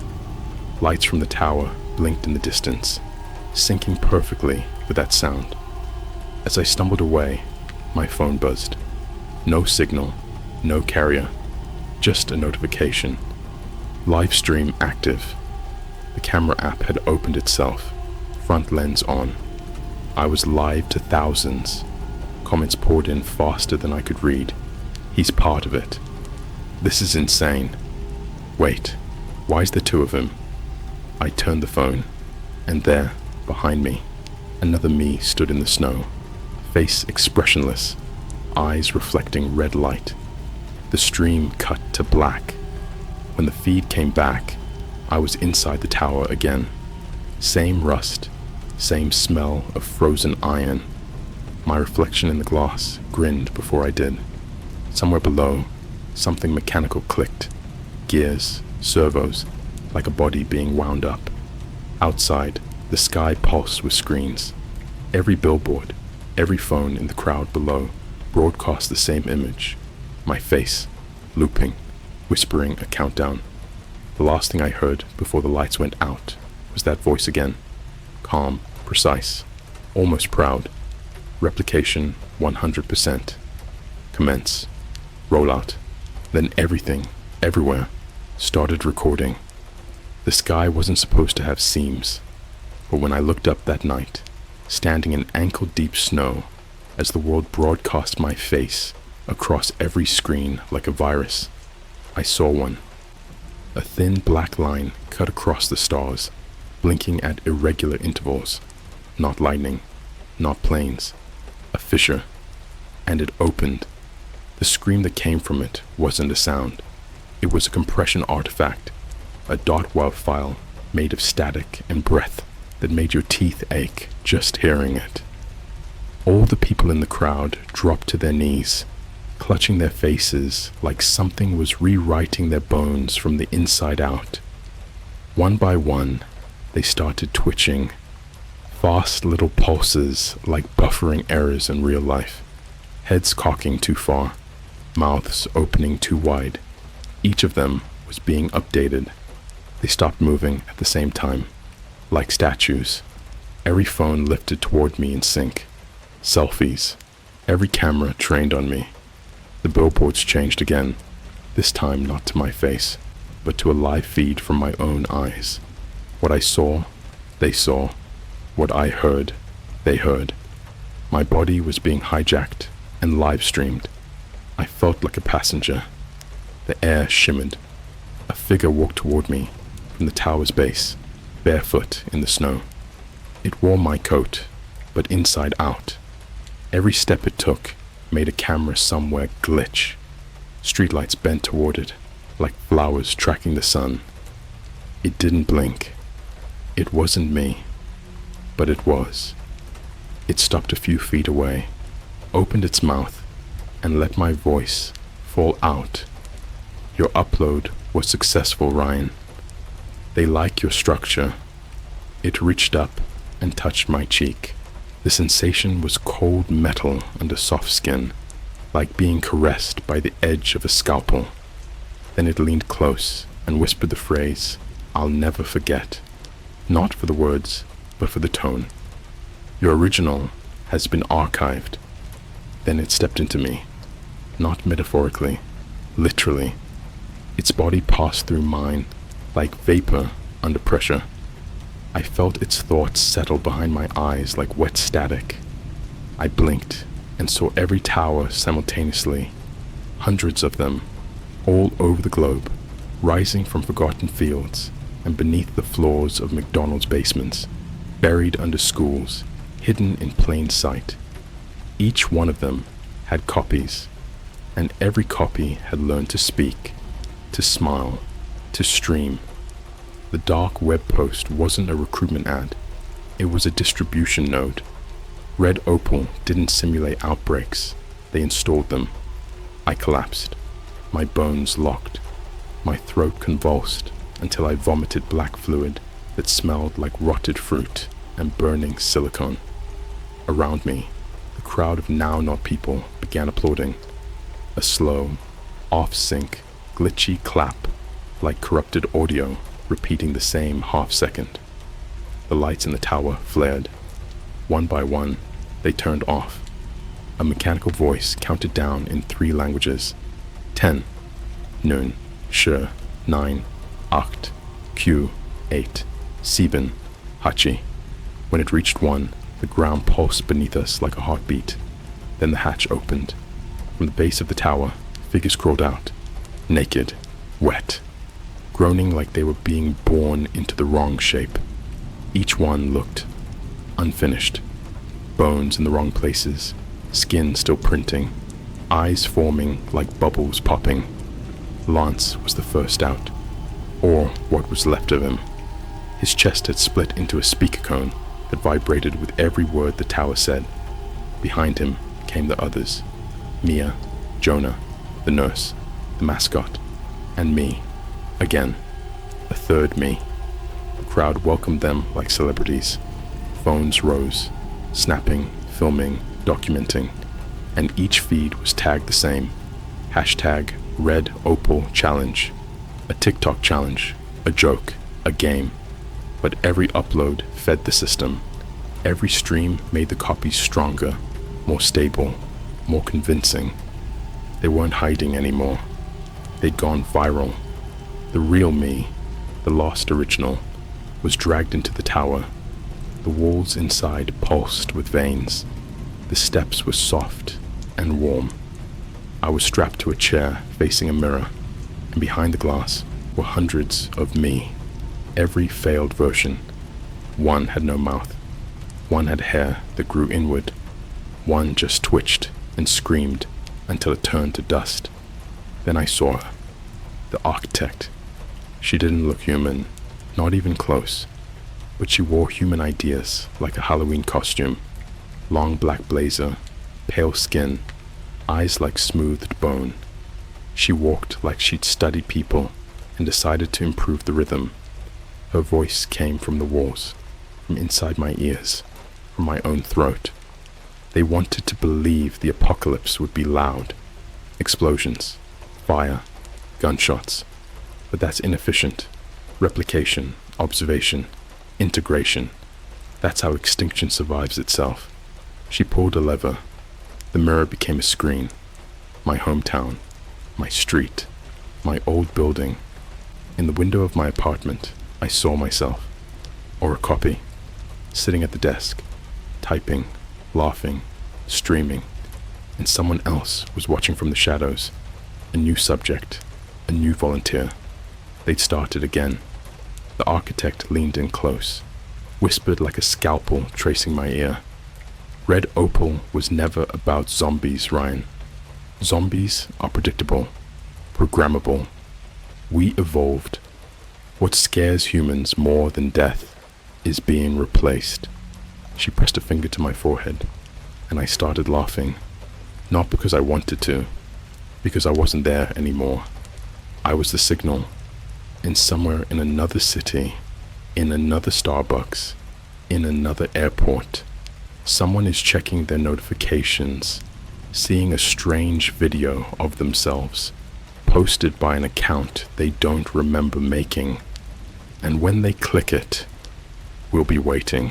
Lights from the tower blinked in the distance, syncing perfectly with that sound. As I stumbled away, my phone buzzed. No signal, no carrier, just a notification. Live stream active. The camera app had opened itself, front lens on. I was live to thousands. Comments poured in faster than I could read. "He's part of it. This is insane. Wait, why's the two of him?" I turned the phone, and there, behind me, another me stood in the snow, face expressionless, eyes reflecting red light. The stream cut to black. When the feed came back, I was inside the tower again. Same rust, same smell of frozen iron. My reflection in the glass grinned before I did. Somewhere below, something mechanical clicked. Gears, servos, like a body being wound up. Outside, the sky pulsed with screens. Every billboard, every phone in the crowd below broadcast the same image. My face, looping, whispering a countdown. The last thing I heard before the lights went out was that voice again. Calm, precise, almost proud. Replication 100%. Commence. Rollout. Then everything, everywhere, started recording. The sky wasn't supposed to have seams, but when I looked up that night, standing in ankle-deep snow, as the world broadcast my face across every screen like a virus, I saw one. A thin black line cut across the stars, blinking at irregular intervals. Not lightning, not planes, a fissure. And it opened. The scream that came from it wasn't a sound. It was a compression artifact, a .wav file made of static and breath that made your teeth ache just hearing it. All the people in the crowd dropped to their knees, clutching their faces like something was rewriting their bones from the inside out. One by one, they started twitching, fast little pulses like buffering errors in real life, heads cocking too far, mouths opening too wide. Each of them was being updated. They stopped moving at the same time, like statues. Every phone lifted toward me in sync. Selfies. Every camera trained on me. The billboards changed again, this time not to my face, but to a live feed from my own eyes. What I saw, they saw. What I heard, they heard. My body was being hijacked and live streamed. I felt like a passenger. The air shimmered. A figure walked toward me from the tower's base, barefoot in the snow. It wore my coat, but inside out. Every step it took made a camera somewhere glitch. Streetlights bent toward it, like flowers tracking the sun. It didn't blink. It wasn't me, but it was. It stopped a few feet away, opened its mouth, and let my voice fall out. Your upload was successful, Ryan. They like your structure. It reached up and touched my cheek. The sensation was cold metal under soft skin, like being caressed by the edge of a scalpel. Then it leaned close and whispered the phrase, "I'll never forget." Not for the words, but for the tone. Your original has been archived. Then it stepped into me, not metaphorically, literally. Its body passed through mine like vapor under pressure. I felt its thoughts settle behind my eyes like wet static. I blinked and saw every tower simultaneously, hundreds of them, all over the globe, rising from forgotten fields and beneath the floors of McDonald's basements, buried under schools, hidden in plain sight. Each one of them had copies, and every copy had learned to speak, to smile, to stream. The dark web post wasn't a recruitment ad, it was a distribution node. Red Opal didn't simulate outbreaks, they installed them. I collapsed, my bones locked, my throat convulsed until I vomited black fluid that smelled like rotted fruit and burning silicone. Around me, the crowd of now not people began applauding. A slow, off-sync, glitchy clap, like corrupted audio repeating the same half-second. The lights in the tower flared. One by one, they turned off. A mechanical voice counted down in 3 languages. 10, Nun, She, 9, Acht, Q, 8, Sieben, Hachi. When it reached 1, the ground pulsed beneath us like a heartbeat. Then the hatch opened. From the base of the tower, figures crawled out, naked, wet, groaning like they were being born into the wrong shape. Each one looked unfinished, bones in the wrong places, skin still printing, eyes forming like bubbles popping. Lance was the first out, or what was left of him. His chest had split into a speaker cone that vibrated with every word the tower said. Behind him came the others, Mia, Jonah, the nurse, the mascot, and me, again, a third me. The crowd welcomed them like celebrities. Phones rose, snapping, filming, documenting, and each feed was tagged the same. Hashtag Red Opal Challenge, a TikTok challenge, a joke, a game. But every upload fed the system. Every stream made the copies stronger, more stable, more convincing. They weren't hiding anymore. They'd gone viral. The real me, the lost original, was dragged into the tower. The walls inside pulsed with veins. The steps were soft and warm. I was strapped to a chair facing a mirror, and behind the glass were hundreds of me, every failed version. One had no mouth. One had hair that grew inward. One just twitched and screamed until it turned to dust. Then I saw her, the architect. She didn't look human, not even close, but she wore human ideas like a Halloween costume. Long black blazer, pale skin, eyes like smoothed bone. She walked like she'd studied people and decided to improve the rhythm. Her voice came from the walls, from inside my ears, from my own throat. They wanted to believe the apocalypse would be loud. Explosions, fire, gunshots. But that's inefficient. Replication, observation, integration. That's how extinction survives itself. She pulled a lever. The mirror became a screen. my hometown, my street, my old building. In the window of my apartment, I saw myself, or a copy, sitting at the desk, typing, laughing, streaming, and someone else was watching from the shadows. A new subject, a new volunteer. They'd started again. The architect leaned in close, whispered like a scalpel tracing my ear. Red Opal was never about zombies, Ryan. Zombies are predictable, programmable. We evolved. What scares humans more than death is being replaced. She pressed a finger to my forehead, and I started laughing. Not because I wanted to, because I wasn't there anymore. I was the signal. And somewhere in another city, in another Starbucks, in another airport, someone is checking their notifications, seeing a strange video of themselves, posted by an account they don't remember making. And when they click it, we'll be waiting.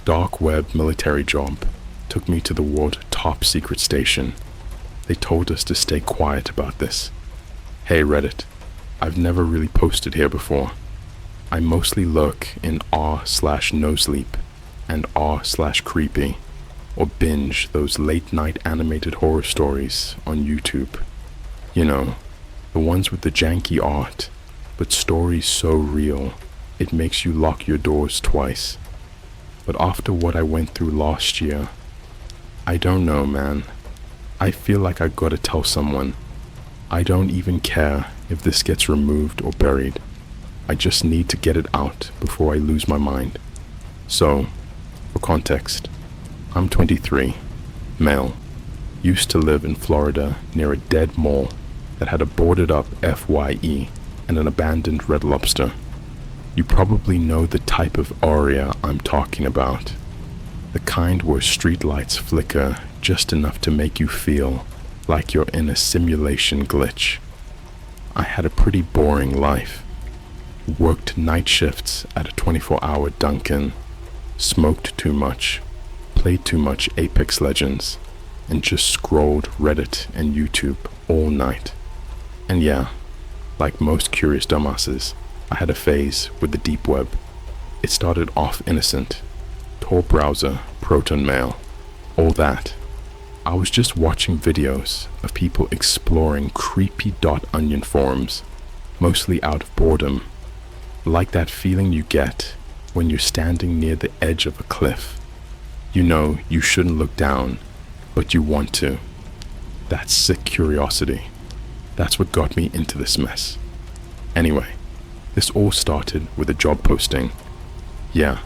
Dark web military job took me to the world top secret station. They told us to stay quiet about this. Hey Reddit, I've never really posted here before. I mostly lurk in r/nosleep and r/creepy, or binge those late night animated horror stories on YouTube. You know, the ones with the janky art, but stories so real, it makes you lock your doors twice. But after what I went through last year, I don't know, man. I feel like I gotta tell someone. I don't even care if this gets removed or buried. I just need to get it out before I lose my mind. So, for context, I'm 23, male, used to live in Florida near a dead mall that had a boarded up FYE and an abandoned Red Lobster. You probably know the type of area I'm talking about. The kind where streetlights flicker just enough to make you feel like you're in a simulation glitch. I had a pretty boring life. Worked night shifts at a 24-hour Dunkin', smoked too much, played too much Apex Legends, and just scrolled Reddit and YouTube all night. And yeah, like most curious dumbasses, I had a phase with the deep web. It started off innocent. Tor browser, Proton Mail, all that. I was just watching videos of people exploring creepy.onion forums, mostly out of boredom. Like that feeling you get when you're standing near the edge of a cliff. You know you shouldn't look down, but you want to. That sick curiosity. That's what got me into this mess. Anyway, this all started with a job posting. Yeah,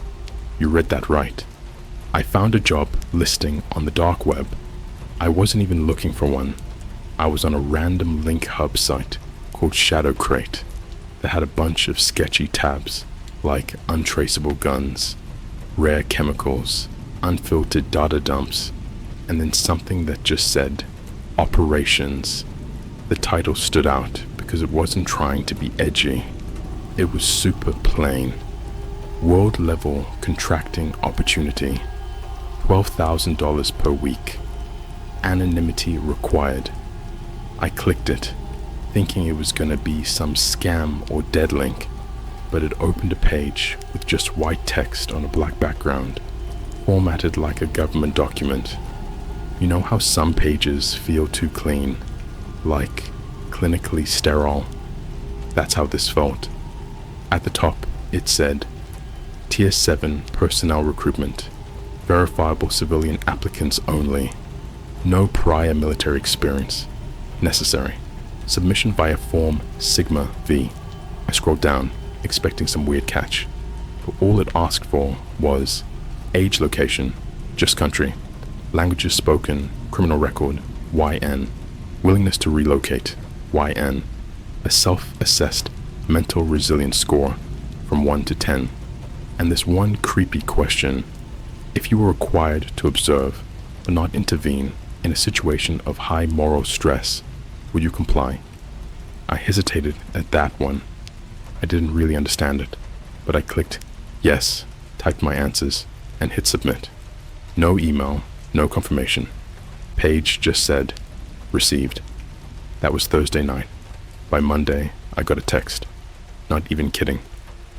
you read that right. I found a job listing on the dark web. I wasn't even looking for one. I was on a random link hub site called Shadow Crate that had a bunch of sketchy tabs like untraceable guns, rare chemicals, unfiltered data dumps, and then something that just said operations. The title stood out because it wasn't trying to be edgy. It was super plain. World level contracting opportunity, $12,000 per week. Anonymity required. I clicked it, thinking it was gonna be some scam or dead link, but it opened a page with just white text on a black background, formatted like a government document. You know how some pages feel too clean, like clinically sterile? That's how this felt. At the top, it said, Tier 7 personnel recruitment, verifiable civilian applicants only, no prior military experience necessary, submission via form Sigma V. I scrolled down, expecting some weird catch, but all it asked for was age, location, just country, languages spoken, criminal record, YN, willingness to relocate, YN, a self-assessed mental resilience score from 1 to 10, and this one creepy question: if you were required to observe but not intervene in a situation of high moral stress, would you comply? I hesitated at that one. I didn't really understand it, but I clicked yes typed my answers, and hit submit. No email, no confirmation. Page just said, received. That was Thursday night. By Monday, I got a text. Not even kidding.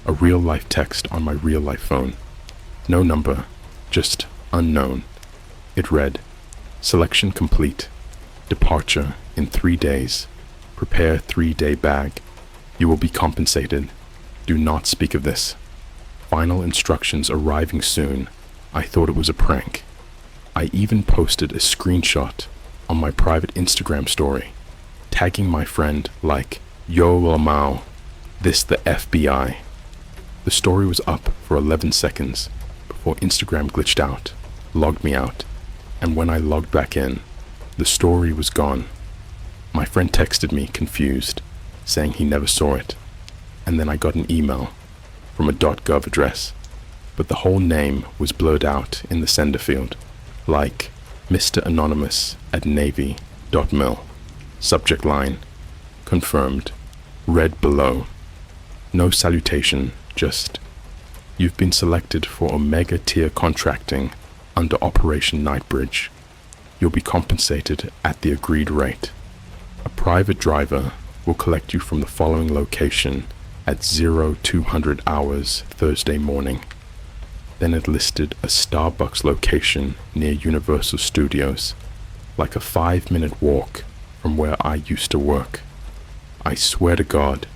A real-life text on my real-life phone. No number, just unknown. It read, selection complete. Departure in 3 days. Prepare 3-day bag. You will be compensated. Do not speak of this. Final instructions arriving soon. I thought it was a prank. I even posted a screenshot on my private Instagram story, tagging my friend like, Yo Lamau, this the FBI. The story was up for 11 seconds before Instagram glitched out, logged me out, and when I logged back in, the story was gone. My friend texted me confused, saying he never saw it, and then I got an email from a .gov address, but the whole name was blurred out in the sender field, like Mr. Anonymous at Navy.mil. Subject line, confirmed, read below. No salutation, just, you've been selected for Omega Tier contracting under Operation Nightbridge. You'll be compensated at the agreed rate. A private driver will collect you from the following location at 0200 hours Thursday morning. Then it listed a Starbucks location near Universal Studios, like a 5-minute walk from where I used to work. I swear to God,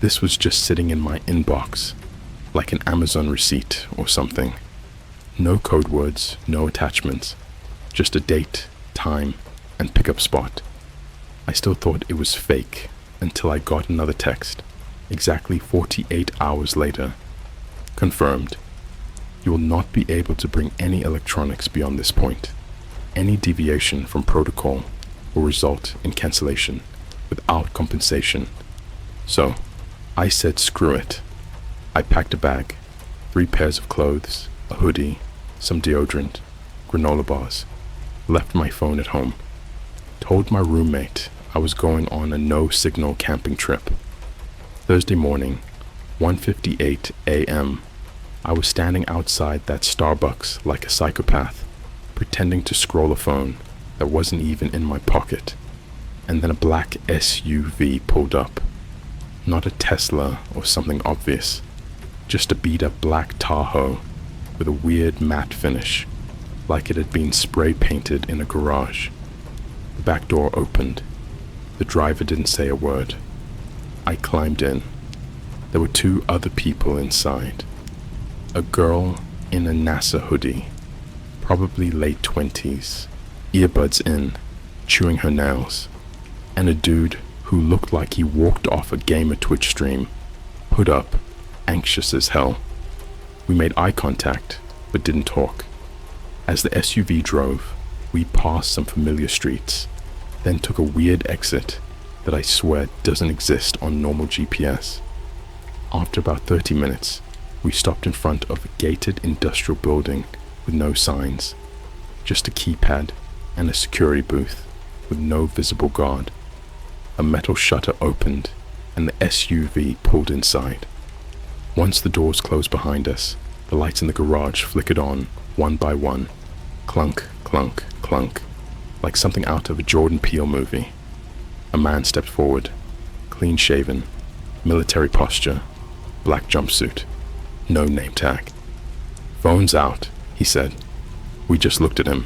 this was just sitting in my inbox, like an Amazon receipt or something. No code words, no attachments, just a date, time, and pickup spot. I still thought it was fake until I got another text, exactly 48 hours later. Confirmed. You will not be able to bring any electronics beyond this point. Any deviation from protocol will result in cancellation without compensation. So, I said screw it. I packed a bag, 3 pairs of clothes, a hoodie, some deodorant, granola bars, left my phone at home, told my roommate I was going on a no-signal camping trip. Thursday morning, 1:58 a.m., I was standing outside that Starbucks like a psychopath, pretending to scroll a phone that wasn't even in my pocket, and then a black SUV pulled up. Not a Tesla or something obvious, just a beat-up black Tahoe with a weird matte finish, like it had been spray-painted in a garage. The back door opened. The driver didn't say a word. I climbed in. There were 2 other people inside. A girl in a NASA hoodie, probably late 20s, earbuds in, chewing her nails, and a dude who looked like he walked off a gamer Twitch stream, hood up, anxious as hell. We made eye contact, but didn't talk. As the SUV drove, we passed some familiar streets, then took a weird exit that I swear doesn't exist on normal GPS. After about 30 minutes, we stopped in front of a gated industrial building with no signs, just a keypad and a security booth with no visible guard. A metal shutter opened and the SUV pulled inside. Once the doors closed behind us, the lights in the garage flickered on one by one, clunk, clunk, clunk, like something out of a Jordan Peele movie. A man stepped forward, clean-shaven, military posture, black jumpsuit, no name tag. "Phones out," he said. We just looked at him.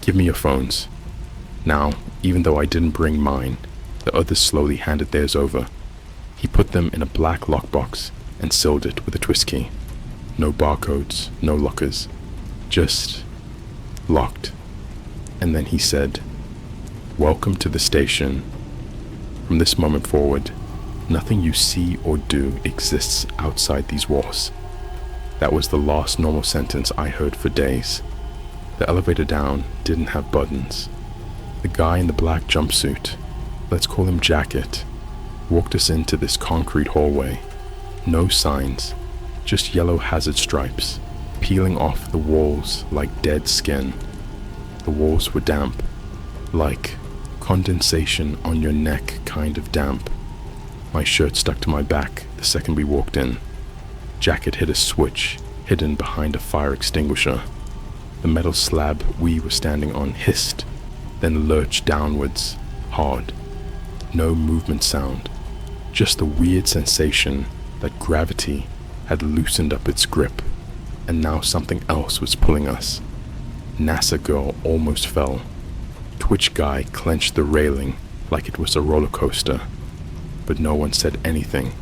"Give me your phones." Now, even though I didn't bring mine, the others slowly handed theirs over. He put them in a black lockbox and sealed it with a twist key. No barcodes, no lockers, just locked. And then he said, "Welcome to the station. From this moment forward, nothing you see or do exists outside these walls." That was the last normal sentence I heard for days. The elevator down didn't have buttons. The guy in the black jumpsuit, let's call him Jacket, walked us into this concrete hallway. No signs, just yellow hazard stripes peeling off the walls like dead skin. The walls were damp, like condensation on your neck kind of damp. My shirt stuck to my back the second we walked in. Jacket hit a switch hidden behind a fire extinguisher. The metal slab we were standing on hissed, then lurched downwards, hard. No movement sound, just the weird sensation that gravity had loosened up its grip, and now something else was pulling us. NASA girl almost fell. Twitch guy clenched the railing like it was a roller coaster, but no one said anything.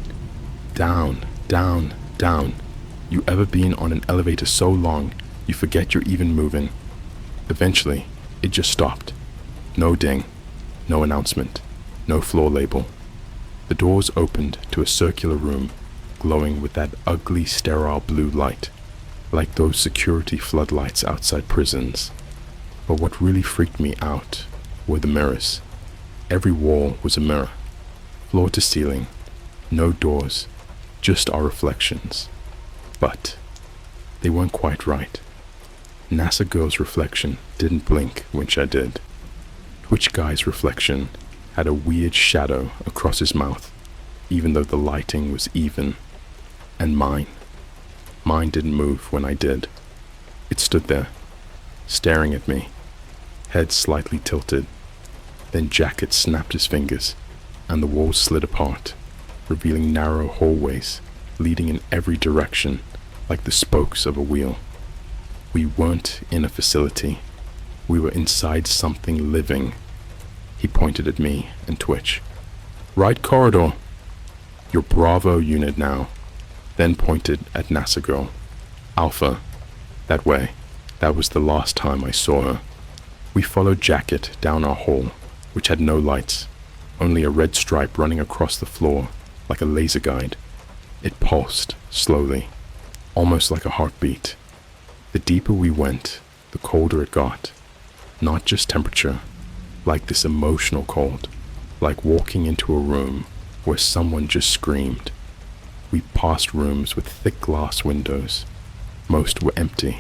Down, down, down. You ever been on an elevator so long you forget you're even moving? Eventually, it just stopped. No ding, no announcement, no floor label. The doors opened to a circular room glowing with that ugly sterile blue light, like those security floodlights outside prisons. But what really freaked me out were the mirrors. Every wall was a mirror, floor to ceiling, no doors, just our reflections. But they weren't quite right. NASA girl's reflection didn't blink when she did. Twitch guy's reflection had a weird shadow across his mouth, even though the lighting was even. And mine didn't move when I did. It stood there, staring at me, head slightly tilted. Then Jacket snapped his fingers, and the walls slid apart, revealing narrow hallways leading in every direction like the spokes of a wheel. We weren't in a facility. We were inside something living. He pointed at me and Twitch. Right corridor. Your Bravo unit now. Then pointed at NASA girl. Alpha. That way. That was the last time I saw her. We followed Jacket down our hall, which had no lights, only a red stripe running across the floor like a laser guide. It pulsed slowly, almost like a heartbeat. The deeper we went, the colder it got. Not just temperature, like this emotional cold, like walking into a room where someone just screamed. We passed rooms with thick glass windows. Most were empty.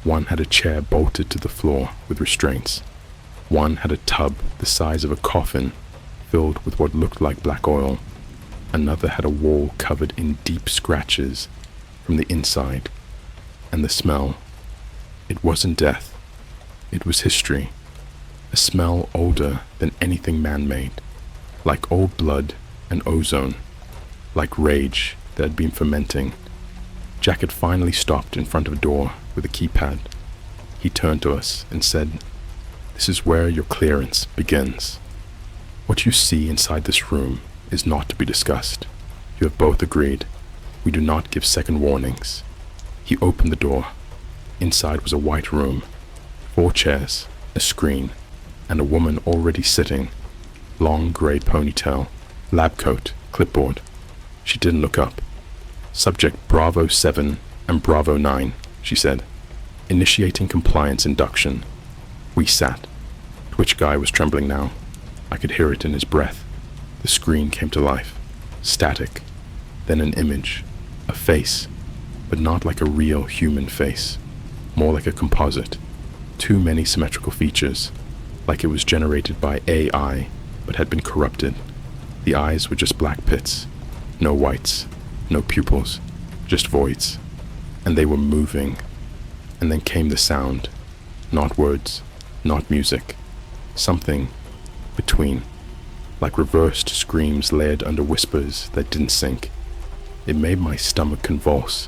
One had a chair bolted to the floor with restraints. One had a tub the size of a coffin filled with what looked like black oil. Another had a wall covered in deep scratches from the inside. And the smell, it wasn't death. It was history. A smell older than anything man-made, like old blood and ozone, like rage that had been fermenting. Jacket finally stopped in front of a door with a keypad. He turned to us and said, "This is where your clearance begins. What you see inside this room is not to be discussed. You have both agreed. We do not give second warnings." He opened the door. Inside was a white room, 4 chairs, a screen, and a woman already sitting, long gray ponytail, lab coat, clipboard. She didn't look up. "Subject Bravo 7 and Bravo 9, she said. "Initiating compliance induction." We sat. Twitch guy was trembling now. I could hear it in his breath. The screen came to life. Static. Then an image. A face. But not like a real human face. More like a composite. Too many symmetrical features. Like it was generated by AI, but had been corrupted. The eyes were just black pits. No whites. No pupils. Just voids. And they were moving. And then came the sound. Not words. Not music. Something between. Like reversed screams layered under whispers that didn't sink. It made my stomach convulse.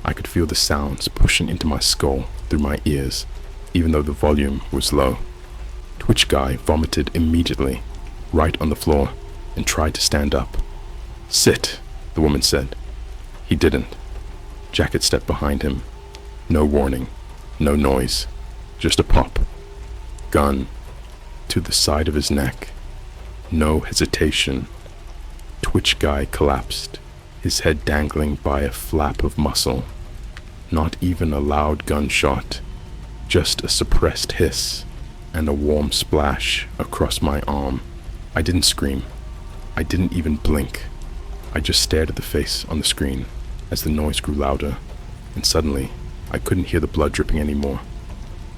I could feel the sounds pushing into my skull through my ears, even though the volume was low. Twitch guy vomited immediately, right on the floor, and tried to stand up. "Sit," the woman said. He didn't. Jacket stepped behind him. No warning, no noise, just a pop. Gun to the side of his neck. No hesitation. Twitch guy collapsed, his head dangling by a flap of muscle. Not even a loud gunshot, just a suppressed hiss and a warm splash across my arm. I didn't scream. I didn't even blink. I just stared at the face on the screen as the noise grew louder, and suddenly I couldn't hear the blood dripping anymore.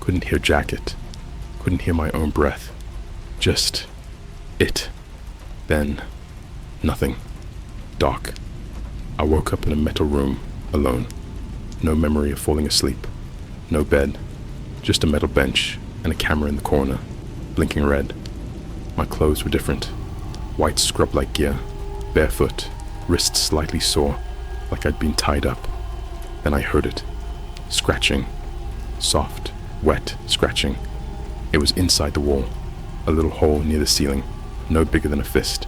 Couldn't hear Jacket. Couldn't hear my own breath. Just it. Then nothing. Dark. I woke up in a metal room, alone. No memory of falling asleep. No bed. Just a metal bench and a camera in the corner, blinking red. My clothes were different. White scrub-like gear, barefoot, wrists slightly sore, like I'd been tied up. Then I heard it. Scratching. Soft, wet scratching. It was inside the wall, a little hole near the ceiling, no bigger than a fist.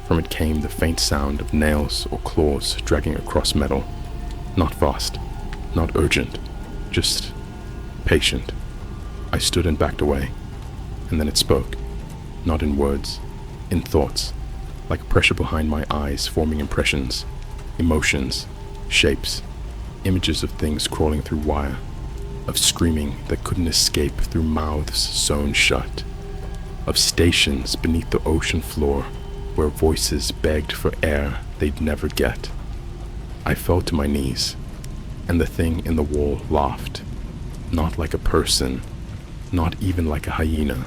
From it came the faint sound of nails or claws dragging across metal. Not fast, not urgent, just patient. I stood and backed away, and then it spoke, not in words, in thoughts, like pressure behind my eyes forming impressions, emotions, shapes, images of things crawling through wire, of screaming that couldn't escape through mouths sewn shut, of stations beneath the ocean floor where voices begged for air they'd never get. I fell to my knees, and the thing in the wall laughed, not like a person, not even like a hyena,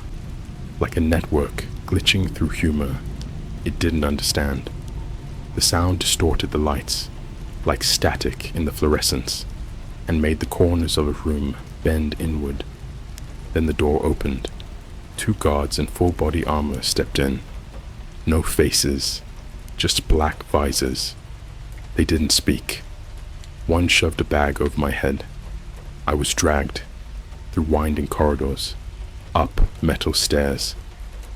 like a network glitching through humor it didn't understand. The sound distorted the lights, like static in the fluorescence, and made the corners of a room bend inward. Then the door opened. 2 guards in full body armor stepped in. No faces, just black visors. They didn't speak. One shoved a bag over my head. I was dragged through winding corridors, up metal stairs,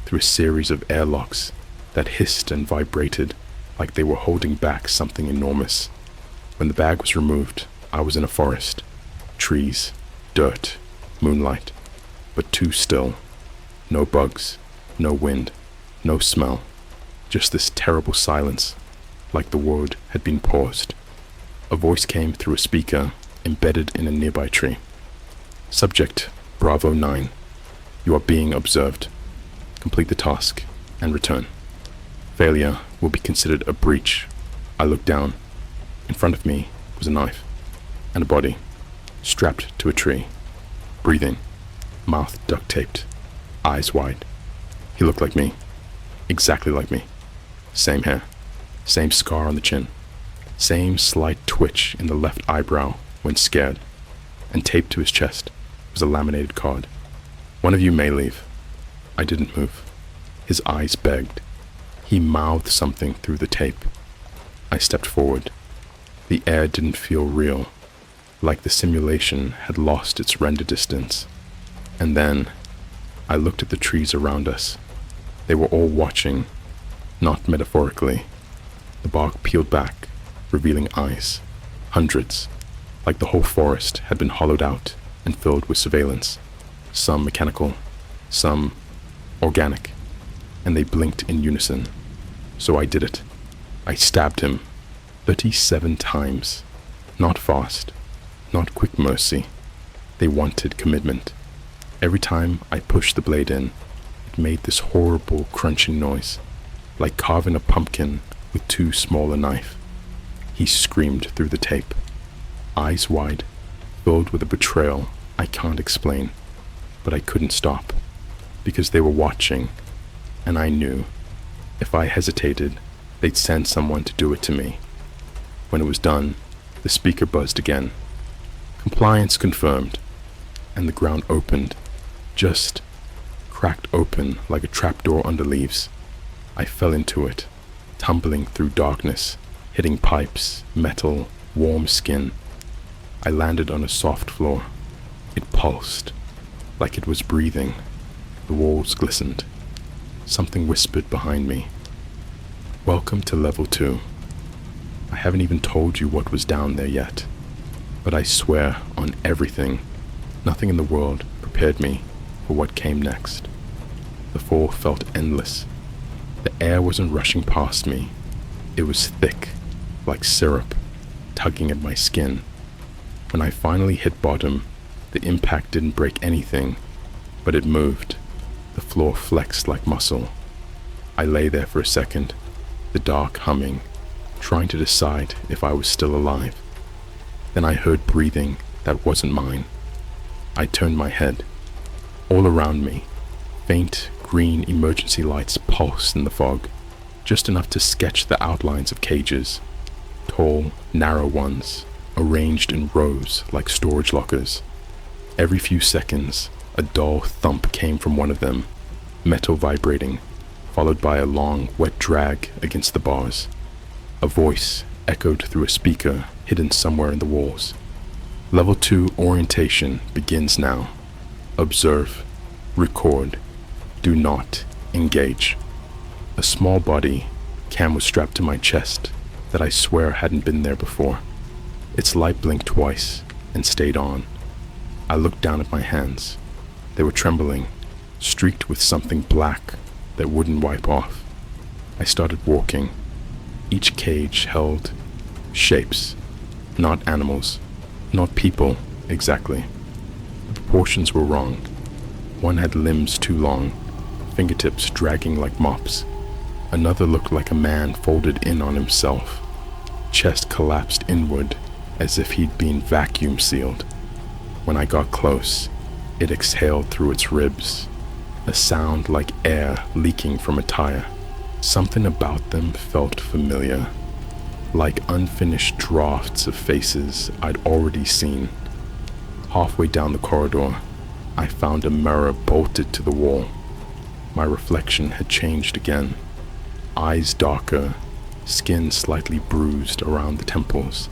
through a series of airlocks that hissed and vibrated like they were holding back something enormous. When the bag was removed, I was in a forest. Trees, dirt, moonlight, but too still. No bugs, no wind, no smell. Just this terrible silence, like the world had been paused. A voice came through a speaker embedded in a nearby tree. Subject, Bravo 9. You are being observed. Complete the task and return. Failure will be considered a breach. I looked down. In front of me was a knife and a body, strapped to a tree, breathing, mouth duct-taped, eyes wide. He looked like me, exactly like me. Same hair, same scar on the chin, same slight twitch in the left eyebrow when scared, and taped to his chest was a laminated card. One of you may leave. I didn't move. His eyes begged. He mouthed something through the tape. I stepped forward. The air didn't feel real, like the simulation had lost its render distance. And then I looked at the trees around us. They were all watching, not metaphorically. The bark peeled back, revealing eyes, hundreds, like the whole forest had been hollowed out and filled with surveillance, some mechanical, some organic, and they blinked in unison. So I did it. I stabbed him 37 times. Not fast, not quick mercy. They wanted commitment. Every time I pushed the blade in, it made this horrible crunching noise, like carving a pumpkin with too small a knife. He screamed through the tape, eyes wide, filled with a betrayal I can't explain, but I couldn't stop, because they were watching, and I knew, if I hesitated, they'd send someone to do it to me. When it was done, the speaker buzzed again. Compliance confirmed, and the ground opened, just cracked open like a trapdoor under leaves. I fell into it, tumbling through darkness, hitting pipes, metal, warm skin. I landed on a soft floor. It pulsed, like it was breathing. The walls glistened. Something whispered behind me. Welcome to level 2. I haven't even told you what was down there yet, but I swear on everything, nothing in the world prepared me for what came next. The fall felt endless. The air wasn't rushing past me. It was thick, like syrup, tugging at my skin. When I finally hit bottom, the impact didn't break anything, but it moved. The floor flexed like muscle. I lay there for a second, the dark humming, trying to decide if I was still alive. Then I heard breathing that wasn't mine. I turned my head. All around me, faint green emergency lights pulsed in the fog, just enough to sketch the outlines of cages, tall, narrow ones, arranged in rows like storage lockers. Every few seconds, a dull thump came from one of them, metal vibrating, followed by a long, wet drag against the bars. A voice echoed through a speaker hidden somewhere in the walls. Level 2 orientation begins now. Observe, record, do not engage. A small body cam was strapped to my chest that I swear hadn't been there before. Its light blinked twice and stayed on. I looked down at my hands. They were trembling, streaked with something black that wouldn't wipe off. I started walking. Each cage held shapes, not animals, not people exactly. The proportions were wrong. One had limbs too long, fingertips dragging like mops. Another looked like a man folded in on himself. Chest collapsed inward as if he'd been vacuum sealed. When I got close, it exhaled through its ribs, a sound like air leaking from a tire. Something about them felt familiar, like unfinished drafts of faces I'd already seen. Halfway down the corridor, I found a mirror bolted to the wall. My reflection had changed again. Eyes darker, skin slightly bruised around the temples,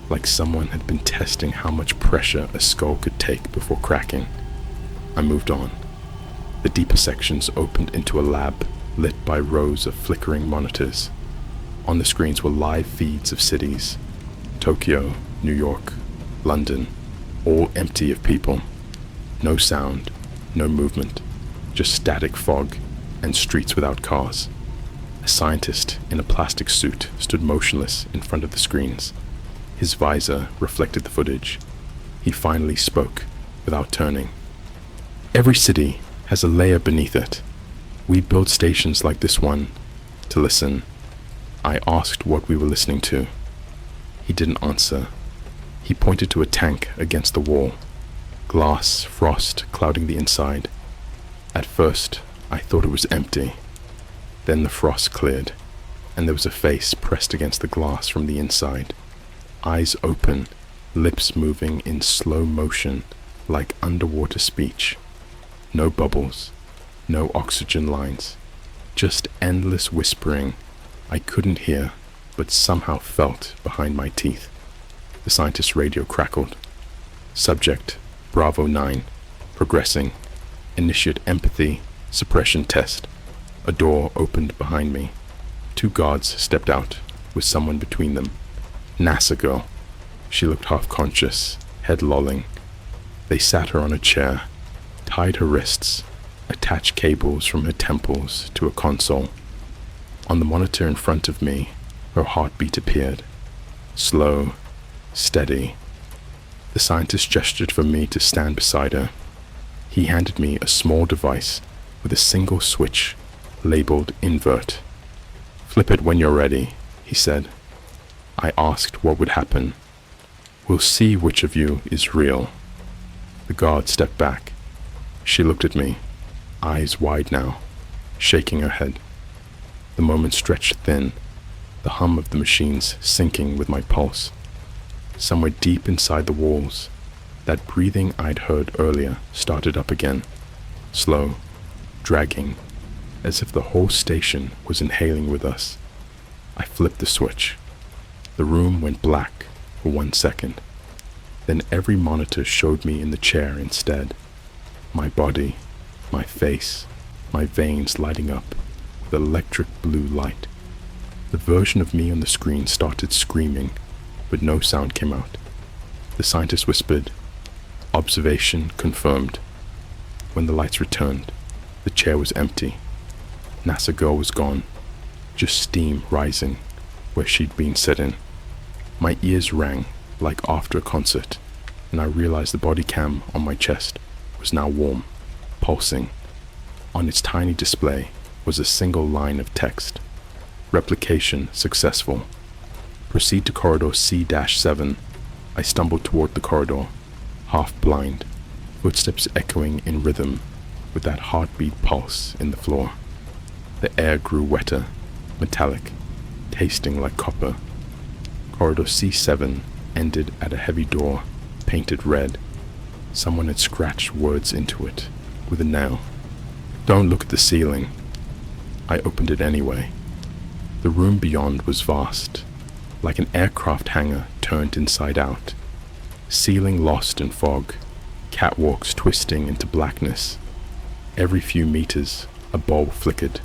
like someone had been testing how much pressure a skull could take before cracking. I moved on. The deeper sections opened into a lab lit by rows of flickering monitors. On the screens were live feeds of cities: Tokyo, New York, London, all empty of people. No sound, no movement, just static fog and streets without cars. A scientist in a plastic suit stood motionless in front of the screens. His visor reflected the footage. He finally spoke without turning. Every city has a layer beneath it. We build stations like this one to listen. I asked what we were listening to. He didn't answer. He pointed to a tank against the wall. Glass frost clouding the inside. At first, I thought it was empty. Then the frost cleared, and there was a face pressed against the glass from the inside. Eyes open, lips moving in slow motion, like underwater speech. No bubbles, no oxygen lines, just endless whispering I couldn't hear, but somehow felt behind my teeth. The scientist's radio crackled. Subject, Bravo 9, progressing. Initiate empathy, suppression test. A door opened behind me. 2 guards stepped out, with someone between them. NASA girl. She looked half-conscious, head lolling. They sat her on a chair, tied her wrists, attached cables from her temples to a console. On the monitor in front of me, her heartbeat appeared. Slow, steady. The scientist gestured for me to stand beside her. He handed me a small device with a single switch labeled invert. Flip it when you're ready, he said. I asked what would happen. We'll see which of you is real. The guard stepped back. She looked at me, eyes wide now, shaking her head. The moment stretched thin, the hum of the machines syncing with my pulse. Somewhere deep inside the walls, that breathing I'd heard earlier started up again, slow, dragging, as if the whole station was inhaling with us. I flipped the switch. The room went black for 1 second. Then every monitor showed me in the chair instead. My body, my face, my veins lighting up with electric blue light. The version of me on the screen started screaming, but no sound came out. The scientist whispered, "Observation confirmed." When the lights returned, the chair was empty. NASA girl was gone, just steam rising where she'd been sitting. My ears rang like after a concert, and I realized the body cam on my chest was now warm, pulsing. On its tiny display was a single line of text: replication successful. Proceed to corridor C-7. I stumbled toward the corridor, half blind, footsteps echoing in rhythm with that heartbeat pulse in the floor. The air grew wetter, metallic, tasting like copper. Corridor C7 ended at a heavy door, painted red. Someone had scratched words into it with a nail. "Don't look at the ceiling." I opened it anyway. The room beyond was vast, like an aircraft hangar turned inside out. Ceiling lost in fog, catwalks twisting into blackness. Every few meters, a bulb flickered,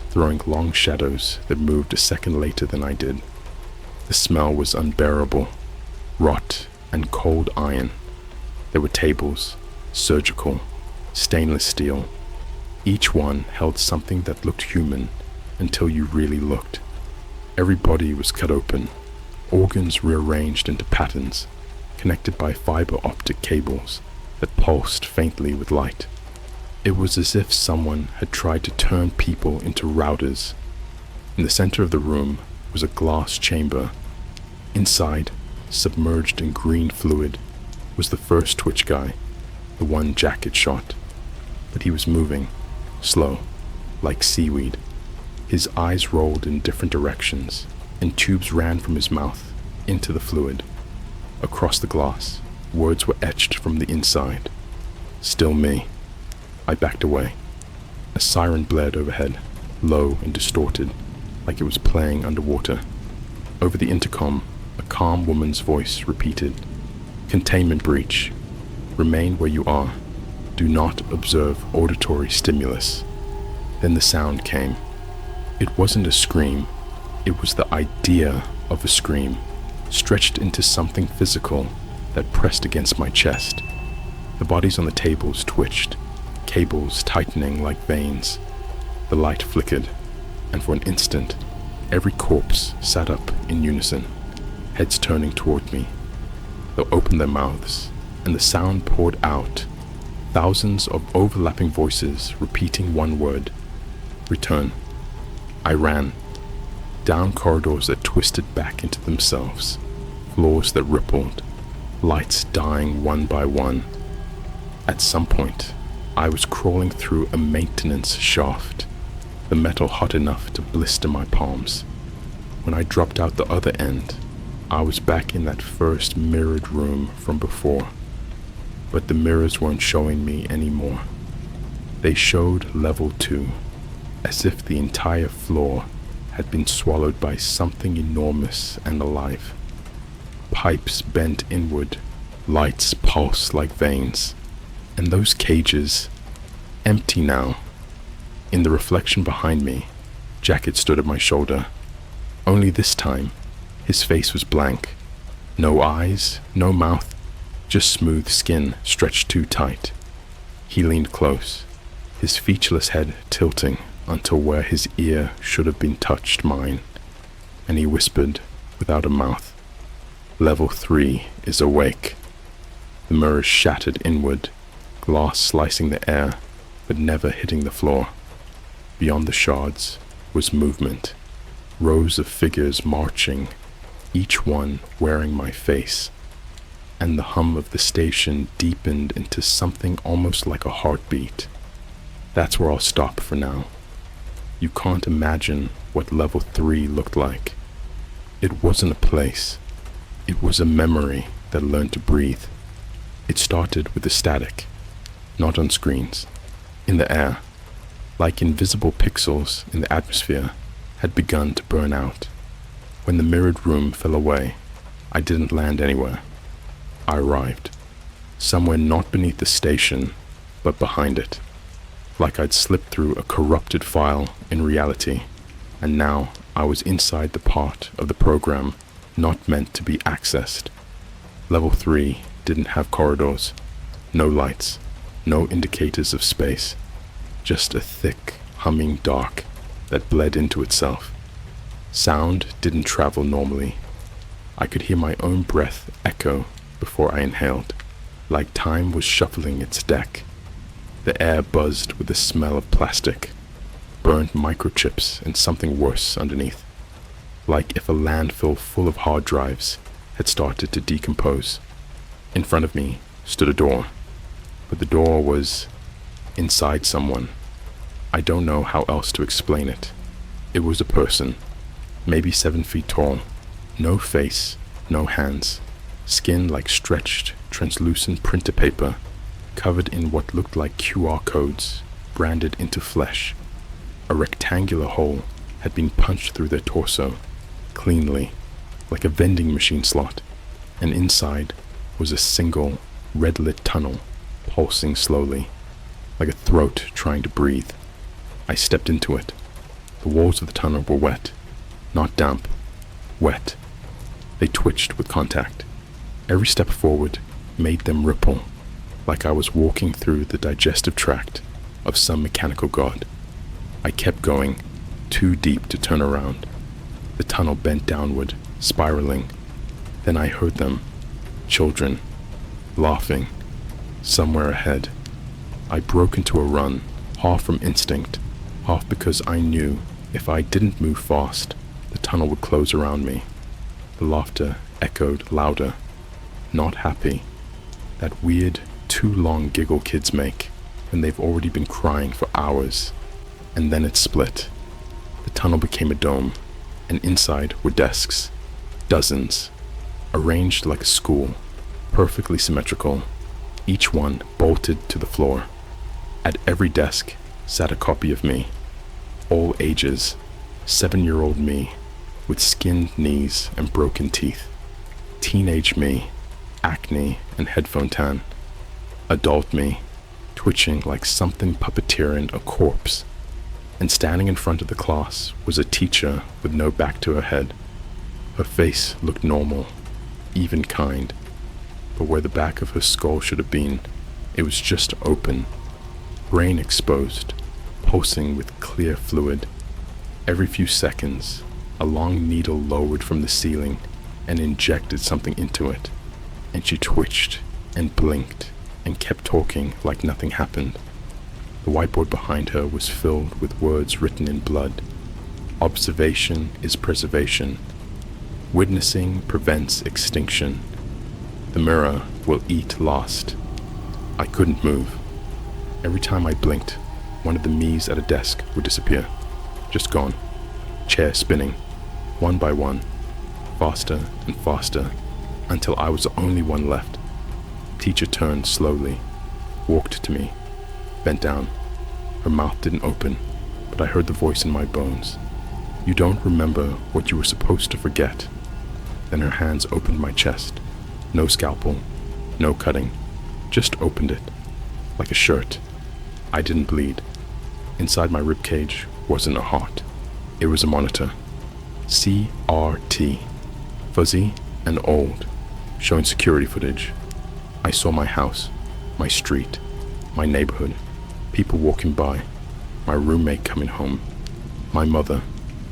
throwing long shadows that moved a second later than I did. The smell was unbearable, rot and cold iron. There were tables, surgical, stainless steel. Each one held something that looked human until you really looked. Every body was cut open, organs rearranged into patterns, connected by fiber optic cables that pulsed faintly with light. It was as if someone had tried to turn people into routers. In the center of the room was a glass chamber. Inside, submerged in green fluid, was the first Twitch guy, the one Jack had shot. But he was moving, slow, like seaweed. His eyes rolled in different directions, and tubes ran from his mouth into the fluid. Across the glass, words were etched from the inside. "Still me." I backed away. A siren blared overhead, low and distorted, like it was playing underwater. Over the intercom, a calm woman's voice repeated, "Containment breach. Remain where you are. Do not observe auditory stimulus." Then the sound came. It wasn't a scream. It was the idea of a scream, stretched into something physical that pressed against my chest. The bodies on the tables twitched, cables tightening like veins. The light flickered, and for an instant, every corpse sat up in unison, heads turning toward me. They opened their mouths, and the sound poured out, thousands of overlapping voices repeating one word: return. I ran, down corridors that twisted back into themselves, floors that rippled, lights dying one by one. At some point, I was crawling through a maintenance shaft, the metal hot enough to blister my palms. When I dropped out the other end, I was back in that first mirrored room from before. But the mirrors weren't showing me anymore. They showed level 2, as if the entire floor had been swallowed by something enormous and alive. Pipes bent inward, lights pulsed like veins, and those cages, empty now. In the reflection behind me, Jack had stood at my shoulder. Only this time, his face was blank. No eyes, no mouth, just smooth skin stretched too tight. He leaned close, his featureless head tilting until where his ear should have been touched mine, and he whispered without a mouth, "Level 3 is awake." The mirrors shattered inward, glass slicing the air, but never hitting the floor. Beyond the shards was movement, rows of figures marching, each one wearing my face, and the hum of the station deepened into something almost like a heartbeat. That's where I'll stop for now. You can't imagine what level 3 looked like. It wasn't a place. It was a memory that learned to breathe. It started with the static, not on screens, in the air, like invisible pixels in the atmosphere had begun to burn out. When the mirrored room fell away, I didn't land anywhere. I arrived, somewhere not beneath the station, but behind it, like I'd slipped through a corrupted file in reality, and now I was inside the part of the program not meant to be accessed. Level 3 didn't have corridors, no lights, no indicators of space, just a thick, humming dark that bled into itself. Sound didn't travel normally. I could hear my own breath echo before I inhaled, like time was shuffling its deck. The air buzzed with the smell of plastic, burned microchips and something worse underneath, like if a landfill full of hard drives had started to decompose. In front of me stood a door, but the door was inside someone. I don't know how else to explain it. It was a person, maybe 7 feet tall, no face, no hands, skin like stretched, translucent printer paper, covered in what looked like QR codes, branded into flesh. A rectangular hole had been punched through their torso, cleanly, like a vending machine slot, and inside was a single, red-lit tunnel, pulsing slowly, like a throat trying to breathe. I stepped into it. The walls of the tunnel were wet, not damp, wet. They twitched with contact. Every step forward made them ripple, like I was walking through the digestive tract of some mechanical god. I kept going, too deep to turn around. The tunnel bent downward, spiraling. Then I heard them, children, laughing, somewhere ahead. I broke into a run, half from instinct, half because I knew if I didn't move fast, the tunnel would close around me. The laughter echoed louder. Not happy. That weird, too long giggle kids make when they've already been crying for hours. And then it split. The tunnel became a dome, and inside were desks. Dozens. Arranged like a school, perfectly symmetrical, each one bolted to the floor. At every desk sat a copy of me. All ages, 7-year-old me, with skinned knees and broken teeth. Teenage me, acne and headphone tan. Adult me, twitching like something puppeteering a corpse. And standing in front of the class was a teacher with no back to her head. Her face looked normal, even kind, but where the back of her skull should have been, it was just open, brain exposed, pulsing with clear fluid. Every few seconds, a long needle lowered from the ceiling and injected something into it, and she twitched and blinked and kept talking like nothing happened. The whiteboard behind her was filled with words written in blood. Observation is preservation. Witnessing prevents extinction. The mirror will eat last. I couldn't move. Every time I blinked, one of the me's at a desk would disappear. Just gone. Chair spinning, one by one, faster and faster, until I was the only one left. Teacher turned slowly, walked to me, bent down. Her mouth didn't open, but I heard the voice in my bones. You don't remember what you were supposed to forget. Then her hands opened my chest. No scalpel, no cutting, just opened it, like a shirt. I didn't bleed. Inside my ribcage wasn't a heart. It was a monitor. CRT, fuzzy and old, showing security footage. I saw my house, my street, my neighborhood, people walking by, my roommate coming home, my mother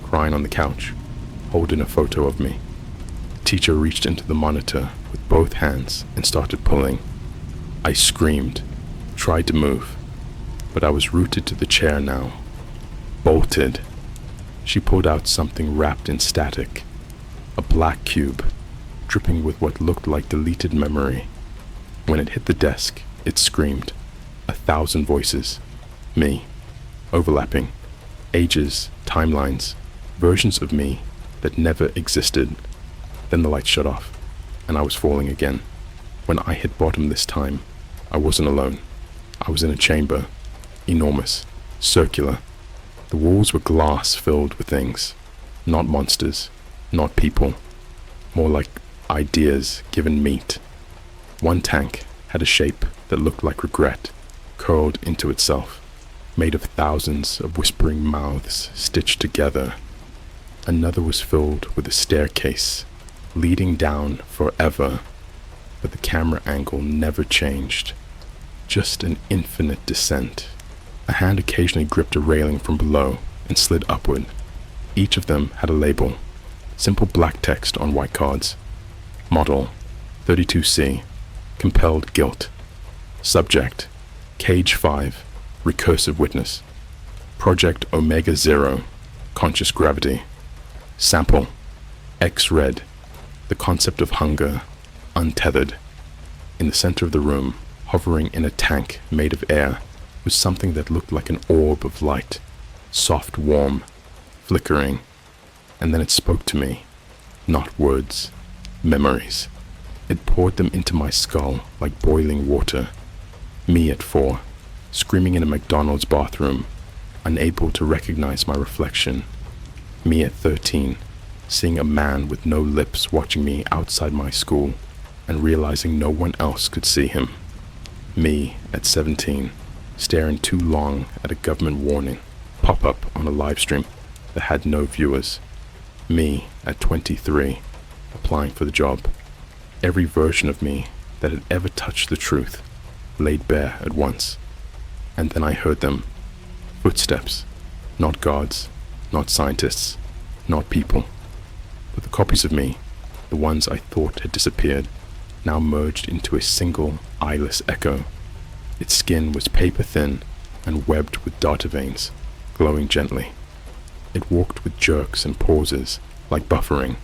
crying on the couch, holding a photo of me. The teacher reached into the monitor with both hands and started pulling. I screamed, tried to move, but I was rooted to the chair now. Bolted. She pulled out something wrapped in static, a black cube, dripping with what looked like deleted memory. When it hit the desk, it screamed. 1,000 voices. Me. Overlapping. Ages, timelines, versions of me that never existed. Then the light shut off, and I was falling again. When I hit bottom this time, I wasn't alone. I was in a chamber, enormous, circular. The walls were glass filled with things, not monsters, not people, more like ideas given meat. One tank had a shape that looked like regret, curled into itself, made of thousands of whispering mouths stitched together. Another was filled with a staircase, leading down forever, but the camera angle never changed. Just an infinite descent. A hand occasionally gripped a railing from below and slid upward. Each of them had a label, simple black text on white cards. Model, 32C, compelled guilt. Subject, Cage 5, recursive witness. Project Omega Zero, conscious gravity. Sample, X-red, the concept of hunger, untethered. In the center of the room, hovering in a tank made of air, was something that looked like an orb of light, soft, warm, flickering. And then it spoke to me, not words, memories. It poured them into my skull like boiling water. Me at 4, screaming in a McDonald's bathroom, unable to recognize my reflection. Me at 13, seeing a man with no lips watching me outside my school and realizing no one else could see him. Me at 17, staring too long at a government warning pop up on a live stream that had no viewers. Me at 23, applying for the job. Every version of me that had ever touched the truth laid bare at once. And then I heard them. Footsteps. Not gods, not scientists, not people, but the copies of me, the ones I thought had disappeared, now merged into a single eyeless echo. Its skin was paper thin and webbed with data veins, glowing gently. It walked with jerks and pauses, like buffering,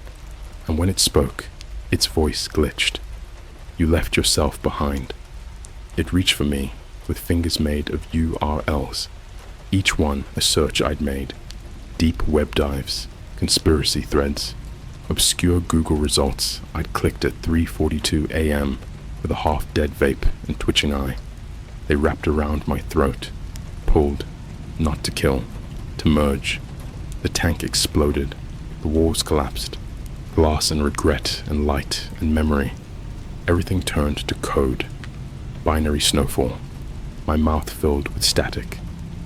and when it spoke, its voice glitched. You left yourself behind. It reached for me with fingers made of URLs, each one a search I'd made, deep web dives, conspiracy threads, obscure Google results I'd clicked at 3:42 a.m. with a half-dead vape and twitching eye. They wrapped around my throat, pulled, not to kill, to merge. The tank exploded, the walls collapsed, glass and regret and light and memory. Everything turned to code, binary snowfall, my mouth filled with static,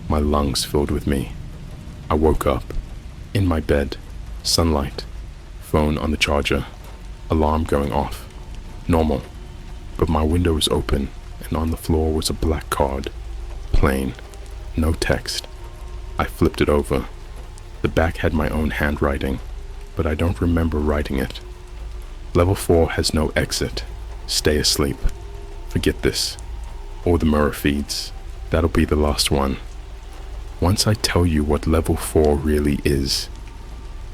my lungs filled with me. I woke up, in my bed, sunlight, phone on the charger, alarm going off, normal, but my window was open and on the floor was a black card, plain, no text. I flipped it over. The back had my own handwriting, but I don't remember writing it. Level 4 has no exit. Stay asleep. Forget this. Or the mirror feeds. That'll be the last one. Once I tell you what level 4 really is,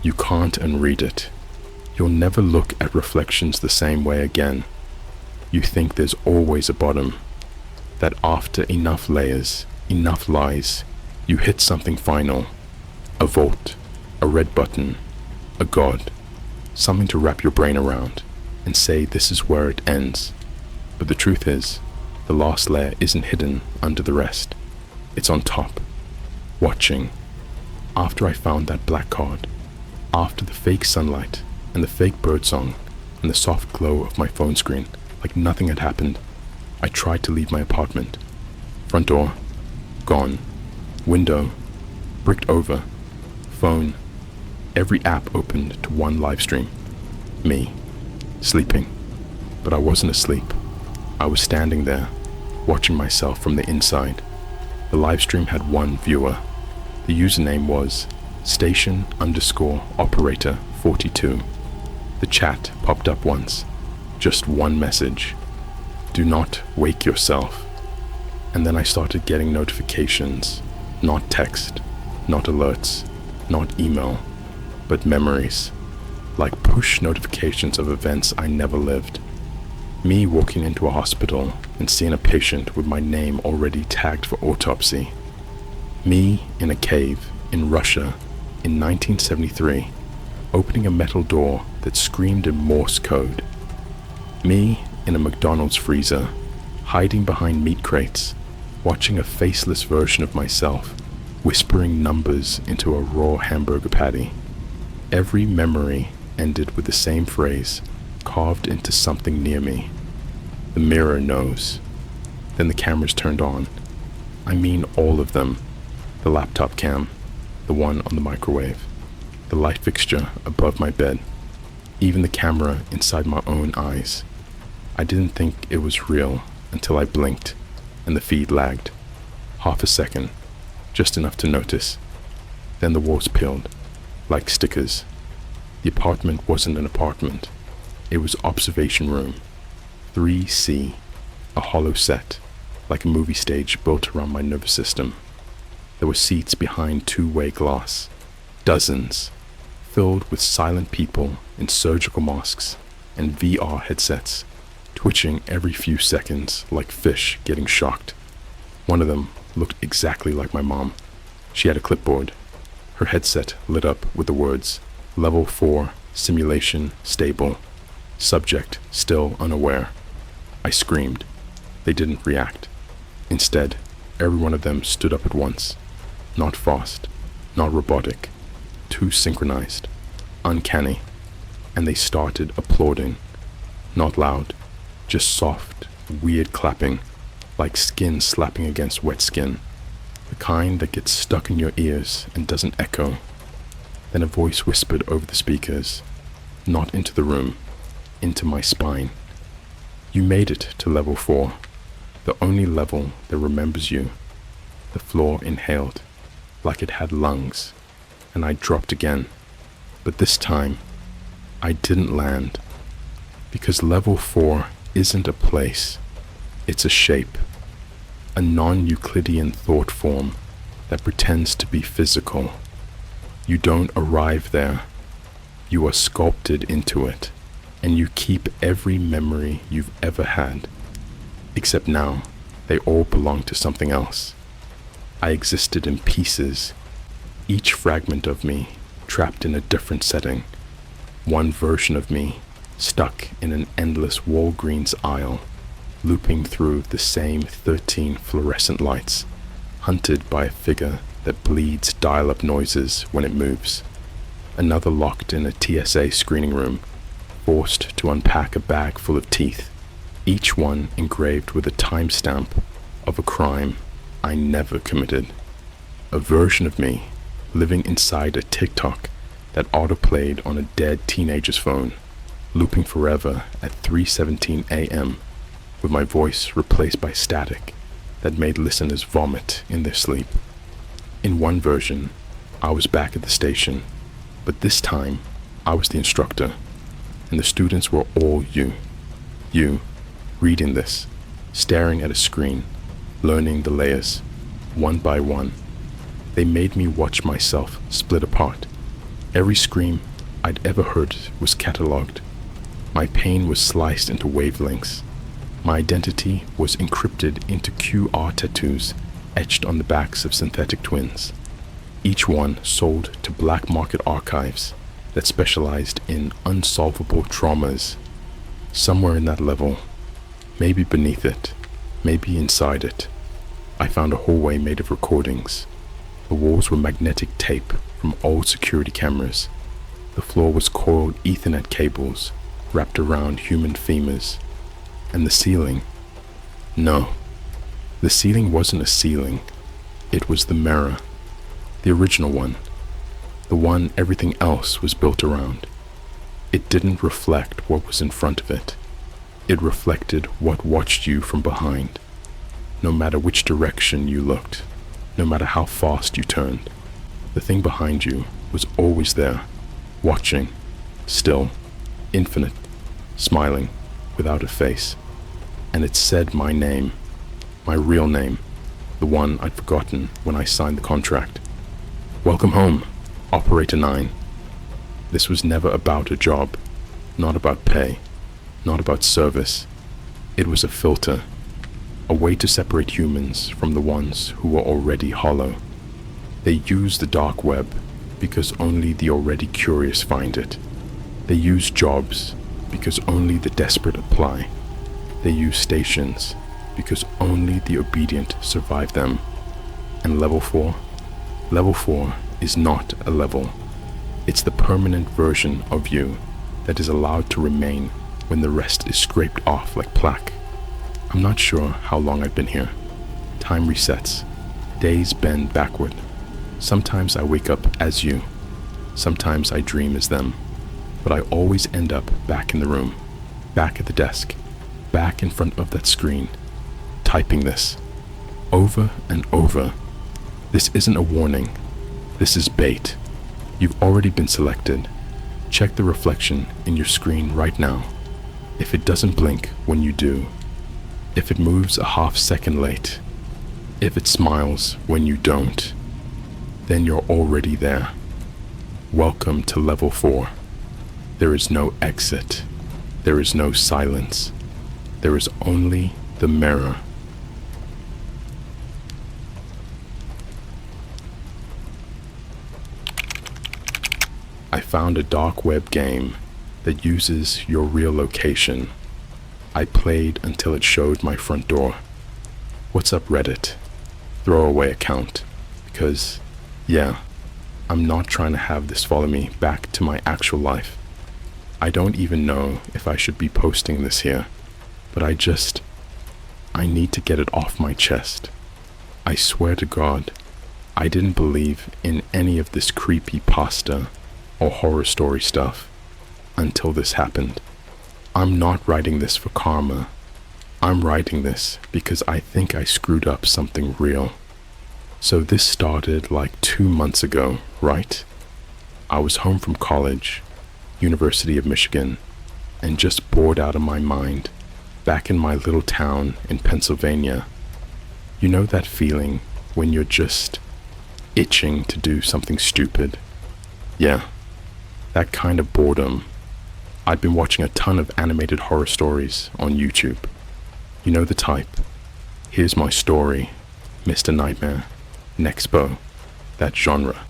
you can't unread it. You'll never look at reflections the same way again. You think there's always a bottom. That after enough layers, enough lies, you hit something final. A vault, a red button, a god, something to wrap your brain around and say this is where it ends. But the truth is, the last layer isn't hidden under the rest. It's on top, watching. After I found that black card, after the fake sunlight and the fake birdsong and the soft glow of my phone screen, like nothing had happened, I tried to leave my apartment. Front door, gone. Window, bricked over. Phone, every app opened to one live stream. Me, sleeping. But I wasn't asleep. I was standing there, watching myself from the inside. The live stream had one viewer. The username was station_operator42. The chat popped up once. Just one message. Do not wake yourself. And then I started getting notifications. Not text, not alerts, not email, but memories. Like push notifications of events I never lived. Me walking into a hospital and seeing a patient with my name already tagged for autopsy. Me in a cave in Russia in 1973, opening a metal door that screamed in Morse code. Me in a McDonald's freezer, hiding behind meat crates, watching a faceless version of myself, whispering numbers into a raw hamburger patty. Every memory ended with the same phrase, carved into something near me. The mirror knows. Then the cameras turned on. I mean all of them. The laptop cam, the one on the microwave, the light fixture above my bed, even the camera inside my own eyes. I didn't think it was real until I blinked and the feed lagged. Half a second, just enough to notice. Then the walls peeled, like stickers. The apartment wasn't an apartment. It was observation room. 3C, a hollow set, like a movie stage built around my nervous system. There were seats behind two-way glass, dozens, filled with silent people in surgical masks and VR headsets, twitching every few seconds like fish getting shocked. One of them looked exactly like my mom. She had a clipboard. Her headset lit up with the words, Level 4, Simulation Stable. Subject still unaware. I screamed. They didn't react. Instead, every one of them stood up at once. Not fast, not robotic, too synchronized, uncanny, and they started applauding. Not loud, just soft, weird clapping, like skin slapping against wet skin, the kind that gets stuck in your ears and doesn't echo. Then a voice whispered over the speakers, not into the room, into my spine. You made it to level 4, the only level that remembers you. The floor inhaled, like it had lungs, and I dropped again. But this time, I didn't land, because level 4 isn't a place, it's a shape, a non-Euclidean thought form that pretends to be physical. You don't arrive there, you are sculpted into it, and you keep every memory you've ever had, except now they all belong to something else. I existed in pieces, each fragment of me trapped in a different setting, one version of me stuck in an endless Walgreens aisle, looping through the same 13 fluorescent lights, hunted by a figure that bleeds dial-up noises when it moves. Another locked in a TSA screening room, forced to unpack a bag full of teeth, each one engraved with a timestamp of a crime I never committed. A version of me living inside a TikTok that autoplayed on a dead teenager's phone, looping forever at 3:17 a.m., with my voice replaced by static that made listeners vomit in their sleep. In one version, I was back at the station, but this time, I was the instructor, and the students were all you. You, reading this, staring at a screen, learning the layers, one by one. They made me watch myself split apart. Every scream I'd ever heard was catalogued. My pain was sliced into wavelengths. My identity was encrypted into QR tattoos etched on the backs of synthetic twins, each one sold to black market archives that specialized in unsolvable traumas. Somewhere in that level, maybe beneath it, maybe inside it, I found a hallway made of recordings. The walls were magnetic tape from old security cameras. The floor was coiled Ethernet cables wrapped around human femurs. And the ceiling? No, the ceiling wasn't a ceiling. It was the mirror, the original one, the one everything else was built around. It didn't reflect what was in front of it. It reflected what watched you from behind. No matter which direction you looked, no matter how fast you turned, the thing behind you was always there, watching, still, infinite, smiling, without a face. And it said my name, my real name, the one I'd forgotten when I signed the contract. Welcome home, Operator 9. This was never about a job, not about pay, not about service. It was a filter, a way to separate humans from the ones who were already hollow. They use the dark web because only the already curious find it. They use jobs because only the desperate apply. They use stations because only the obedient survive them. And level 4? Level 4 is not a level. It's the permanent version of you that is allowed to remain when the rest is scraped off like plaque. I'm not sure how long I've been here. Time resets. Days bend backward. Sometimes I wake up as you. Sometimes I dream as them. But I always end up back in the room, back at the desk, back in front of that screen, typing this, over and over. This isn't a warning. This is bait. You've already been selected. Check the reflection in your screen right now. If it doesn't blink when you do, if it moves a half second late, if it smiles when you don't, then you're already there. Welcome to level 4. There is no exit. There is no silence. There is only the mirror. I found a dark web game that uses your real location. I played until it showed my front door. What's up, Reddit? Throwaway account. Because, yeah, I'm not trying to have this follow me back to my actual life. I don't even know if I should be posting this here, but I need to get it off my chest. I swear to God, I didn't believe in any of this creepypasta or horror story stuff until this happened. I'm not writing this for karma. I'm writing this because I think I screwed up something real. So this started like 2 months ago, right? I was home from college, University of Michigan, and just bored out of my mind, back in my little town in Pennsylvania. You know that feeling when you're just itching to do something stupid? Yeah, that kind of boredom. I'd been watching a ton of animated horror stories on YouTube. You know the type. Here's my story, Mr. Nightmare, Nexpo, that genre.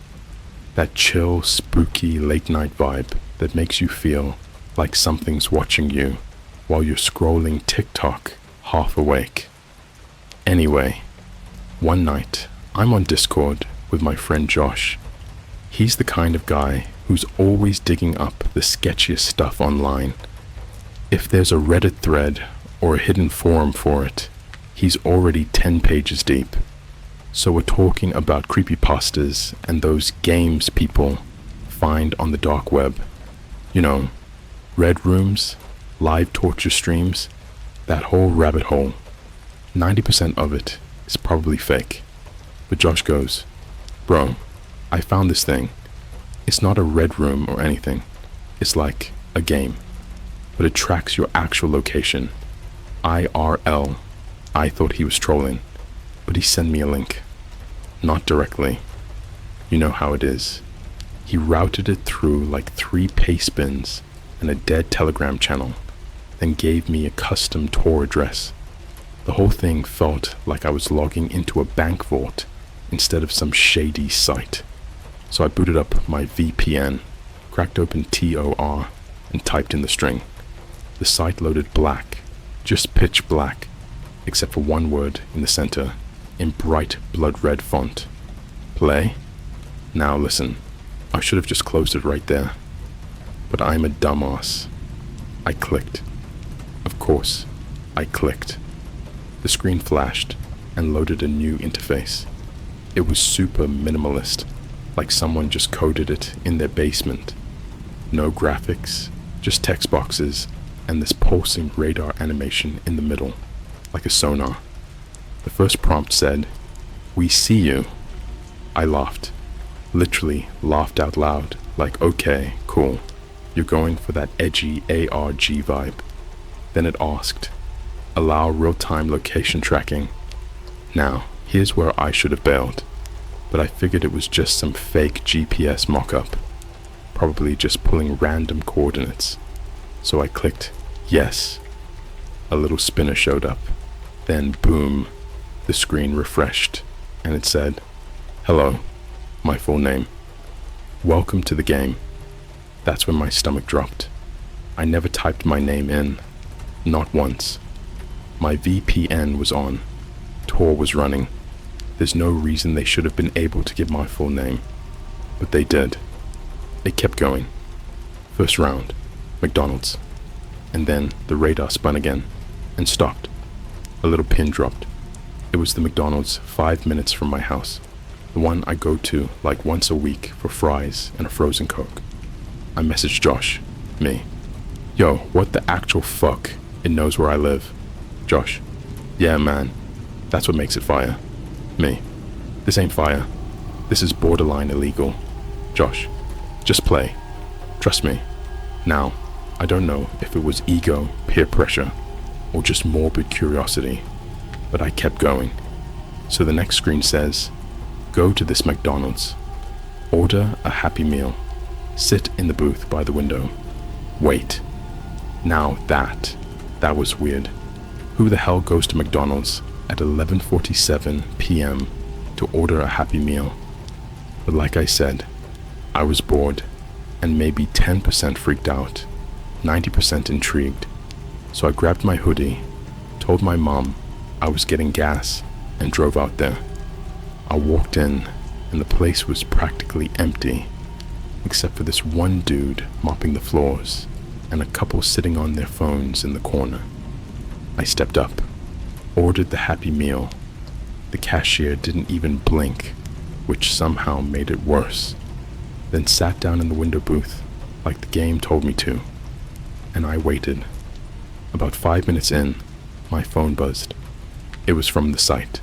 That chill, spooky late night vibe that makes you feel like something's watching you while you're scrolling TikTok half awake. Anyway, one night I'm on Discord with my friend Josh. He's the kind of guy who's always digging up the sketchiest stuff online. If there's a Reddit thread or a hidden forum for it, he's already 10 pages deep. So we're talking about creepypastas and those games people find on the dark web. You know, red rooms, live torture streams, that whole rabbit hole. 90% of it is probably fake. But Josh goes, "Bro, I found this thing. It's not a red room or anything. It's like a game, but it tracks your actual location. IRL. I thought he was trolling, but he sent me a link. Not directly. You know how it is. He routed it through like 3 paste bins and a dead Telegram channel, then gave me a custom Tor address. The whole thing felt like I was logging into a bank vault instead of some shady site. So I booted up my VPN, cracked open Tor, and typed in the string. The site loaded black, just pitch black, except for one word in the center, in bright blood red font. Play? Now listen, I should have just closed it right there. But I'm a dumbass. I clicked. Of course, I clicked. The screen flashed and loaded a new interface. It was super minimalist, like someone just coded it in their basement. No graphics, just text boxes and this pulsing radar animation in the middle, like a sonar. The first prompt said, "We see you." I laughed, literally laughed out loud, like okay, cool, you're going for that edgy ARG vibe. Then it asked, "Allow real-time location tracking." Now, here's where I should have bailed, but I figured it was just some fake GPS mock-up, probably just pulling random coordinates. So I clicked yes. A little spinner showed up. Then boom, the screen refreshed and it said, "Hello, my full name. Welcome to the game." That's when my stomach dropped. I never typed my name in, not once. My VPN was on. Tor was running. There's no reason they should have been able to give my full name, but they did. It kept going. First round, McDonald's. And then the radar spun again and stopped. A little pin dropped. It was the McDonald's 5 minutes from my house, the one I go to like once a week for fries and a frozen Coke. I messaged Josh, me. "Yo, what the actual fuck? It knows where I live." Josh, "Yeah, man, that's what makes it fire." Me, "This ain't fire. This is borderline illegal." Josh, "Just play. Trust me." Now, I don't know if it was ego, peer pressure, or just morbid curiosity, but I kept going. So the next screen says, "Go to this McDonald's. Order a Happy Meal. Sit in the booth by the window. Wait." Now that was weird. Who the hell goes to McDonald's at 11:47 p.m. to order a Happy Meal? But like I said, I was bored and maybe 10% freaked out. 90% intrigued. So I grabbed my hoodie, told my mom I was getting gas, and drove out there. I walked in, and the place was practically empty, except for this one dude mopping the floors and a couple sitting on their phones in the corner. I stepped up, ordered the Happy Meal. The cashier didn't even blink, which somehow made it worse, then sat down in the window booth like the game told me to, and I waited. About 5 minutes in, my phone buzzed. It was from the site,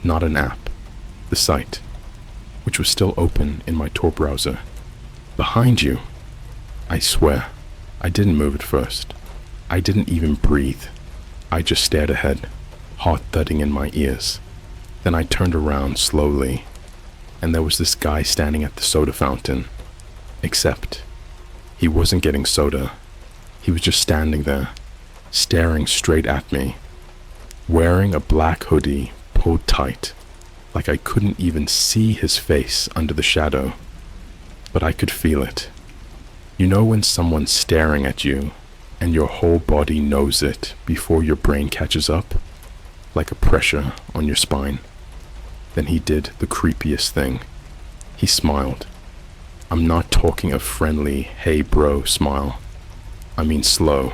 not an app, the site, which was still open in my Tor browser. Behind you! I swear, I didn't move at first. I didn't even breathe. I just stared ahead, heart thudding in my ears. Then I turned around slowly, and there was this guy standing at the soda fountain. Except, he wasn't getting soda. He was just standing there, staring straight at me, wearing a black hoodie pulled tight, like I couldn't even see his face under the shadow, but I could feel it. You know when someone's staring at you, and your whole body knows it before your brain catches up? Like a pressure on your spine. Then he did the creepiest thing. He smiled. I'm not talking a friendly, hey bro smile. I mean slow,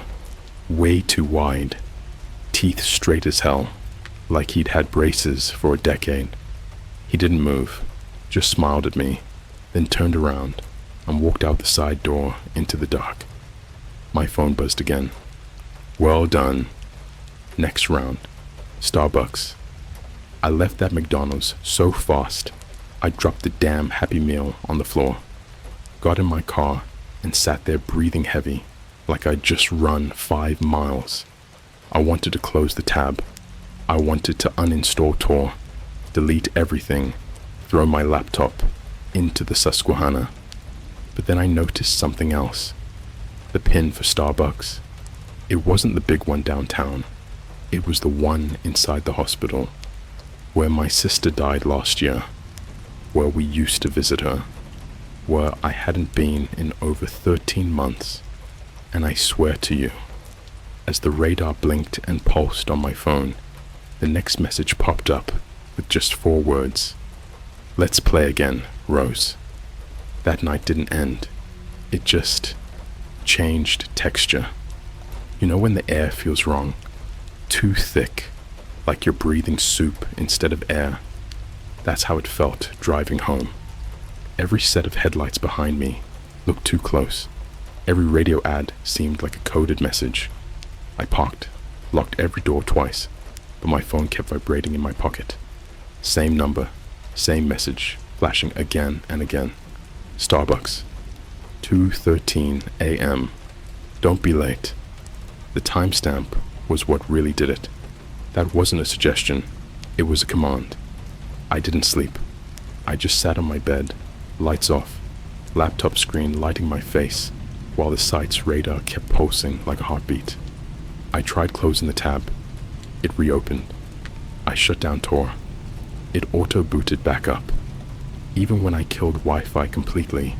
way too wide, teeth straight as hell, like he'd had braces for a decade. He didn't move, just smiled at me, then turned around and walked out the side door into the dark. My phone buzzed again. Well done. Next round, Starbucks. I left that McDonald's so fast, I dropped the damn Happy Meal on the floor, got in my car, and sat there breathing heavy, like I'd just run 5 miles. I wanted to close the tab. I wanted to uninstall Tor, delete everything, throw my laptop into the Susquehanna. But then I noticed something else. The pin for Starbucks. It wasn't the big one downtown. It was the one inside the hospital, where my sister died last year, where we used to visit her, where I hadn't been in over 13 months. And I swear to you, as the radar blinked and pulsed on my phone, the next message popped up with just 4 words. Let's play again, Rose. That night didn't end. It just changed texture. You know when the air feels wrong? Too thick, like you're breathing soup instead of air. That's how it felt driving home. Every set of headlights behind me looked too close. Every radio ad seemed like a coded message. I parked, locked every door twice, but my phone kept vibrating in my pocket. Same number, same message, flashing again and again. Starbucks, 2:13 a.m. Don't be late. The timestamp was what really did it. That wasn't a suggestion, it was a command. I didn't sleep. I just sat on my bed, lights off, laptop screen lighting my face, while the site's radar kept pulsing like a heartbeat. I tried closing the tab. It reopened. I shut down Tor. It auto-booted back up. Even when I killed Wi-Fi completely,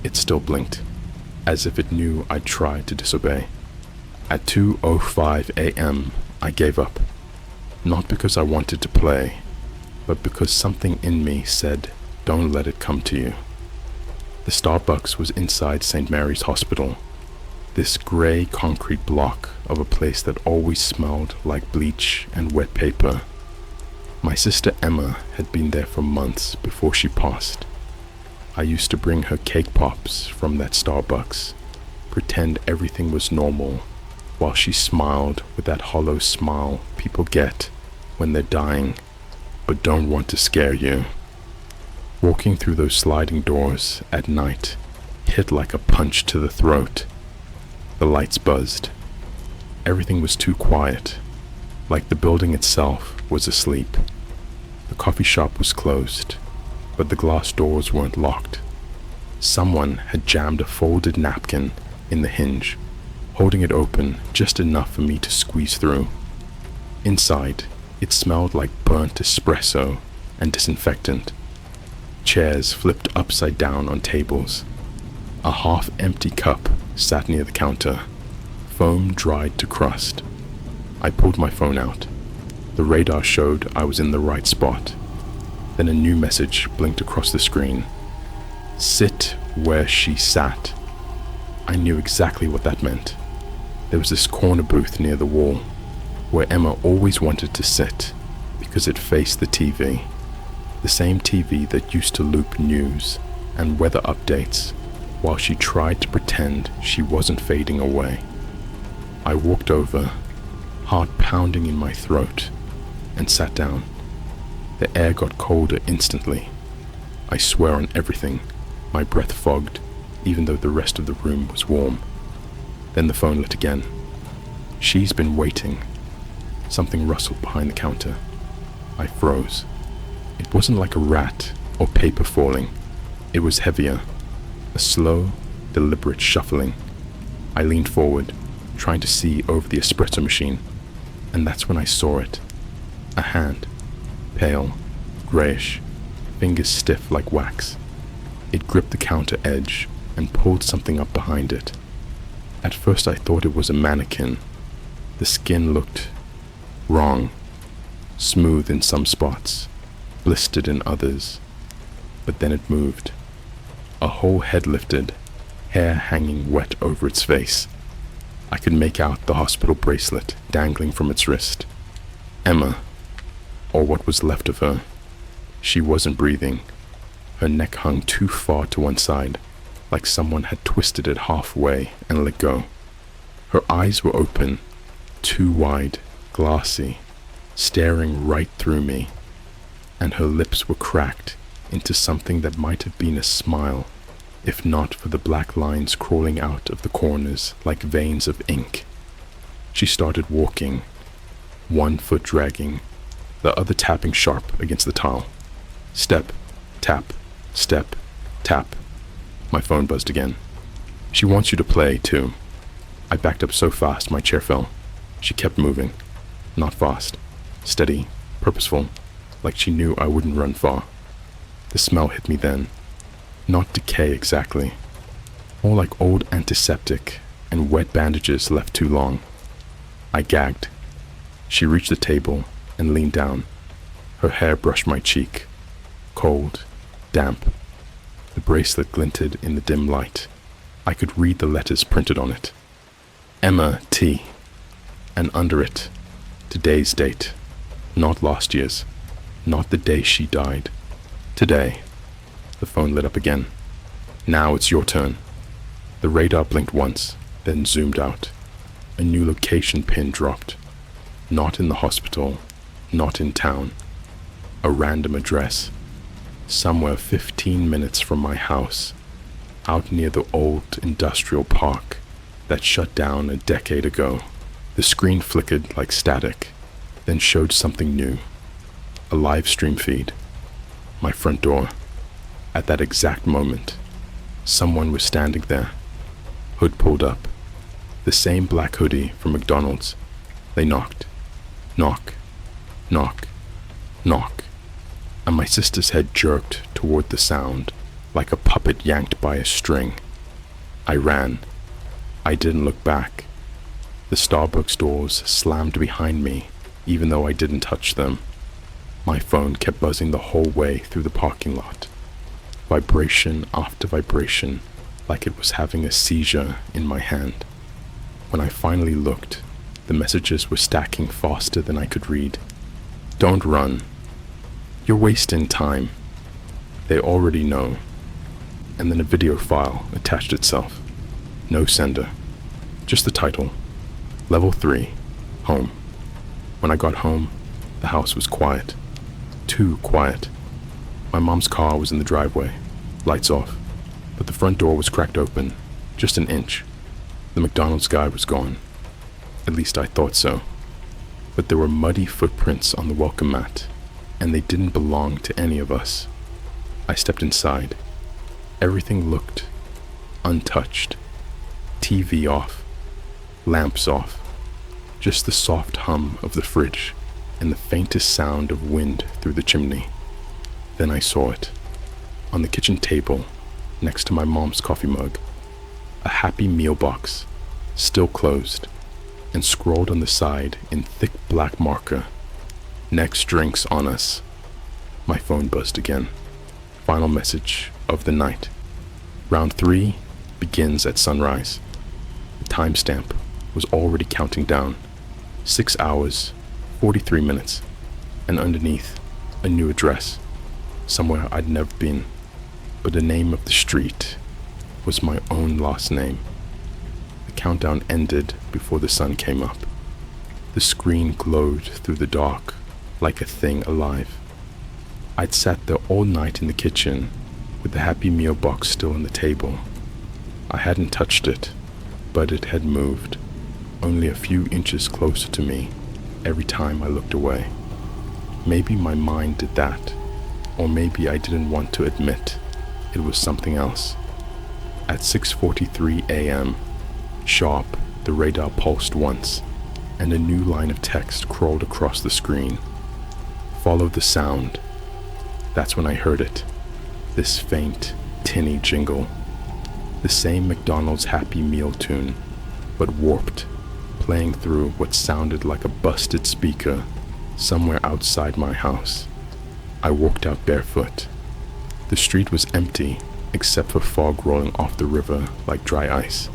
it still blinked, as if it knew I'd tried to disobey. At 2:05 a.m., I gave up. Not because I wanted to play, but because something in me said, don't let it come to you. The Starbucks was inside St. Mary's Hospital, this gray concrete block of a place that always smelled like bleach and wet paper. My sister Emma had been there for months before she passed. I used to bring her cake pops from that Starbucks, pretend everything was normal, while she smiled with that hollow smile people get when they're dying, but don't want to scare you. Walking through those sliding doors at night hit like a punch to the throat. The lights buzzed. Everything was too quiet, like the building itself was asleep. The coffee shop was closed, but the glass doors weren't locked. Someone had jammed a folded napkin in the hinge, holding it open just enough for me to squeeze through. Inside, it smelled like burnt espresso and disinfectant. Chairs flipped upside down on tables. A half-empty cup sat near the counter, foam dried to crust. I pulled my phone out. The radar showed I was in the right spot. Then a new message blinked across the screen. Sit where she sat. I knew exactly what that meant. There was this corner booth near the wall where Emma always wanted to sit because it faced the TV. The same TV that used to loop news and weather updates while she tried to pretend she wasn't fading away. I walked over, heart pounding in my throat, and sat down. The air got colder instantly. I swear on everything, my breath fogged, even though the rest of the room was warm. Then the phone lit again. She's been waiting. Something rustled behind the counter. I froze. It wasn't like a rat or paper falling. It was heavier, a slow, deliberate shuffling. I leaned forward, trying to see over the espresso machine, and that's when I saw it. A hand, pale, grayish, fingers stiff like wax. It gripped the counter edge and pulled something up behind it. At first I thought it was a mannequin. The skin looked wrong, smooth in some spots, blistered in others. But then it moved. A whole head lifted, hair hanging wet over its face. I could make out the hospital bracelet dangling from its wrist. Emma, or what was left of her. She wasn't breathing. Her neck hung too far to one side, like someone had twisted it halfway and let go. Her eyes were open, too wide, glassy, staring right through me, and her lips were cracked into something that might have been a smile, if not for the black lines crawling out of the corners like veins of ink. She started walking, one foot dragging, the other tapping sharp against the tile. Step, tap, step, tap. My phone buzzed again. She wants you to play, too. I backed up so fast my chair fell. She kept moving. Not fast. Steady, purposeful, like she knew I wouldn't run far. The smell hit me then. Not decay exactly. More like old antiseptic and wet bandages left too long. I gagged. She reached the table and leaned down. Her hair brushed my cheek. Cold, damp. The bracelet glinted in the dim light. I could read the letters printed on it. Emma T. And under it, today's date. Not last year's. Not the day she died. Today. The phone lit up again. Now it's your turn. The radar blinked once, then zoomed out. A new location pin dropped. Not in the hospital, not in town. A random address. Somewhere 15 minutes from my house, out near the old industrial park that shut down a decade ago. The screen flickered like static, then showed something new. A live stream feed. My front door. At that exact moment, someone was standing there. Hood pulled up. The same black hoodie from McDonald's. They knocked. Knock. Knock. Knock. And my sister's head jerked toward the sound, like a puppet yanked by a string. I ran. I didn't look back. The Starbucks doors slammed behind me, even though I didn't touch them. My phone kept buzzing the whole way through the parking lot. Vibration after vibration, like it was having a seizure in my hand. When I finally looked, the messages were stacking faster than I could read. Don't run. You're wasting time. They already know. And then a video file attached itself. No sender. Just the title. Level 3. Home. When I got home, the house was quiet. Too quiet. My mom's car was in the driveway. Lights off. But the front door was cracked open. Just an inch. The McDonald's guy was gone. At least I thought so. But there were muddy footprints on the welcome mat, and they didn't belong to any of us. I stepped inside. Everything looked untouched. TV off. Lamps off. Just the soft hum of the fridge and the faintest sound of wind through the chimney. Then I saw it. On the kitchen table, next to my mom's coffee mug. A Happy Meal box. still closed, and scrawled on the side in thick black marker, "Next drinks on us." My phone buzzed again. Final message of the night. Round 3 begins at sunrise. The timestamp was already counting down. 6 hours, 43 minutes, and underneath, a new address, somewhere I'd never been, but the name of the street was my own last name. The countdown ended before the sun came up. The screen glowed through the dark like a thing alive. I'd sat there all night in the kitchen with the Happy Meal box still on the table. I hadn't touched it, but it had moved, only a few inches closer to me every time I looked away. Maybe my mind did that, or maybe I didn't want to admit it was something else. At 6:43 a.m., sharp, the radar pulsed once, and a new line of text crawled across the screen. "Follow the sound." That's when I heard it. This faint, tinny jingle. The same McDonald's Happy Meal tune, but warped, playing through what sounded like a busted speaker somewhere outside my house. I walked out barefoot. The street was empty except for fog rolling off the river like dry ice.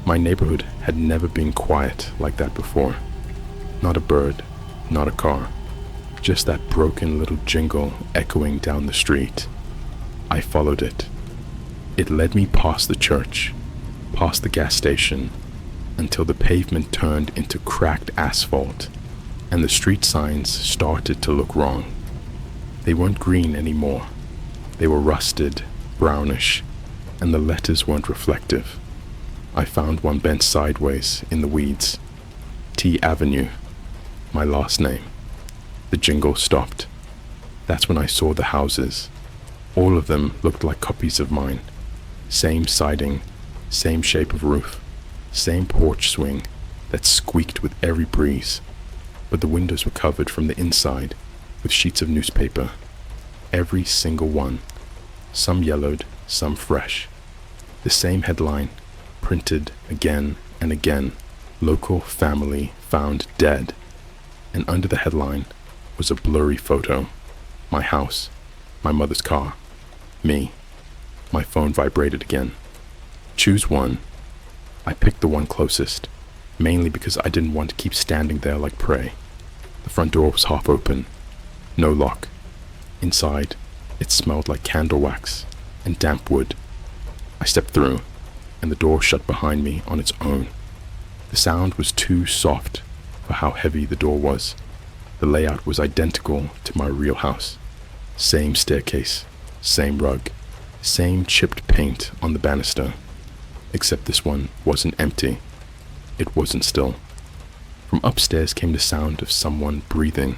My neighborhood had never been quiet like that before. Not a bird, not a car, just that broken little jingle echoing down the street. I followed it. It led me past the church, past the gas station, until the pavement turned into cracked asphalt, and the street signs started to look wrong. They weren't green anymore. They were rusted, brownish, and the letters weren't reflective. I found one bent sideways in the weeds. T Avenue, my last name. The jingle stopped. That's when I saw the houses. All of them looked like copies of mine. Same siding, same shape of roof, same porch swing that squeaked with every breeze, but the windows were covered from the inside with sheets of newspaper. Every single one. Some yellowed, some fresh. The same headline, printed again and again, "Local family found dead." And under the headline was a blurry photo. My house, my mother's car, me. My phone vibrated again. Choose one. I picked the one closest, mainly because I didn't want to keep standing there like prey. The front door was half open. No lock. Inside, it smelled like candle wax and damp wood. I stepped through, and the door shut behind me on its own. The sound was too soft for how heavy the door was. The layout was identical to my real house. Same staircase, same rug, same chipped paint on the banister, except this one wasn't empty. It wasn't still. From upstairs came the sound of someone breathing.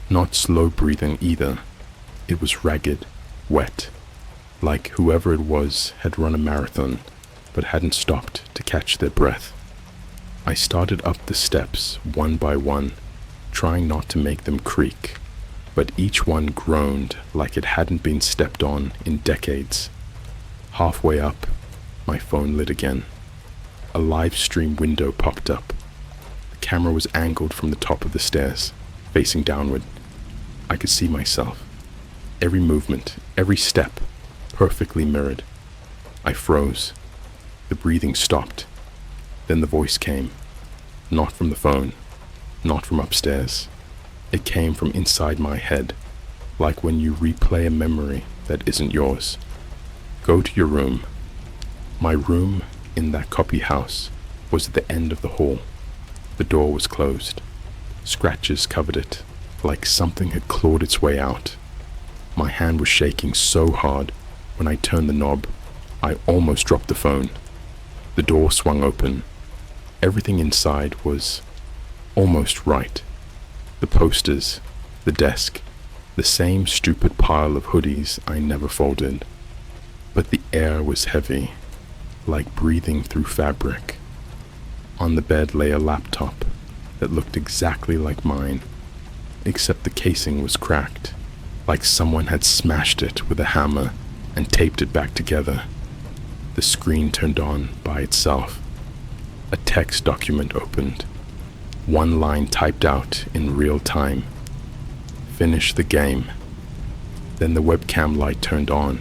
Not slow breathing either. It was ragged, wet, like whoever it was had run a marathon but hadn't stopped to catch their breath. I started up the steps one by one, trying not to make them creak, but each one groaned like it hadn't been stepped on in decades. Halfway up, my phone lit again. A live stream window popped up. The camera was angled from the top of the stairs, facing downward. I could see myself. Every movement, every step, perfectly mirrored. I froze. The breathing stopped. Then the voice came. Not from the phone, not from upstairs. It came from inside my head, like when you replay a memory that isn't yours. Go to your room. My room in that copy house was at the end of the hall. The door was closed. Scratches covered it, like something had clawed its way out. My hand was shaking so hard when I turned the knob, I almost dropped the phone. The door swung open. Everything inside was almost right. The posters, the desk, the same stupid pile of hoodies I never folded. But the air was heavy, like breathing through fabric. On the bed lay a laptop that looked exactly like mine, except the casing was cracked, like someone had smashed it with a hammer and taped it back together. The screen turned on by itself. A text document opened. One line typed out in real time. Finish the game. Then the webcam light turned on.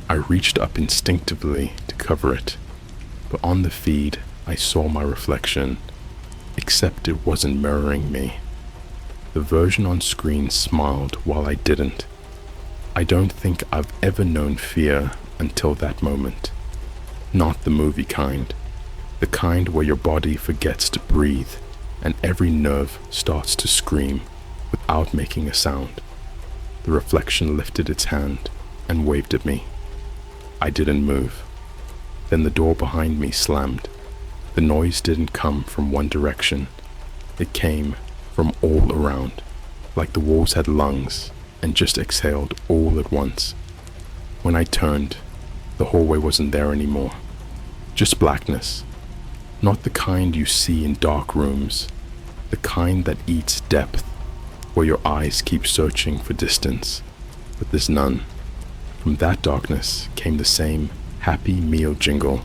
I reached up instinctively to cover it, but on the feed I saw my reflection, except it wasn't mirroring me. The version on screen smiled while I didn't. I don't think I've ever known fear until that moment. Not the movie kind. The kind where your body forgets to breathe and every nerve starts to scream without making a sound. The reflection lifted its hand and waved at me. I didn't move. Then the door behind me slammed. The noise didn't come from one direction. It came from all around, like the walls had lungs and just exhaled all at once. When I turned, the hallway wasn't there anymore. Just blackness. Not the kind you see in dark rooms, the kind that eats depth, where your eyes keep searching for distance, but there's none. From that darkness came the same Happy Meal jingle,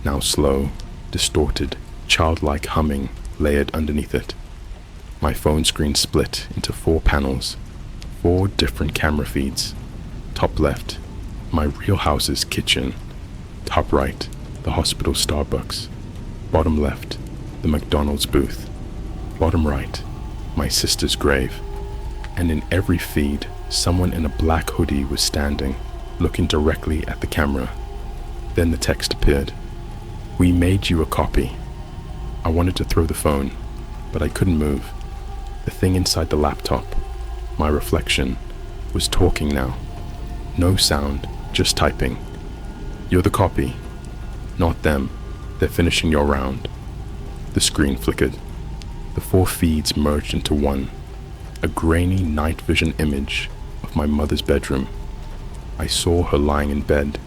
now slow, distorted, childlike humming layered underneath it. My phone screen split into 4 panels, 4 different camera feeds. Top left, my real house's kitchen. Top right, the hospital Starbucks. Bottom left, the McDonald's booth. Bottom right, my sister's grave. And in every feed, someone in a black hoodie was standing, looking directly at the camera. Then the text appeared. We made you a copy. I wanted to throw the phone, but I couldn't move. The thing inside the laptop, my reflection, was talking now. No sound, just typing. You're the copy. Not them. They're finishing your round. The screen flickered. The 4 feeds merged into one. A grainy night vision image of my mother's bedroom. I saw her lying in bed.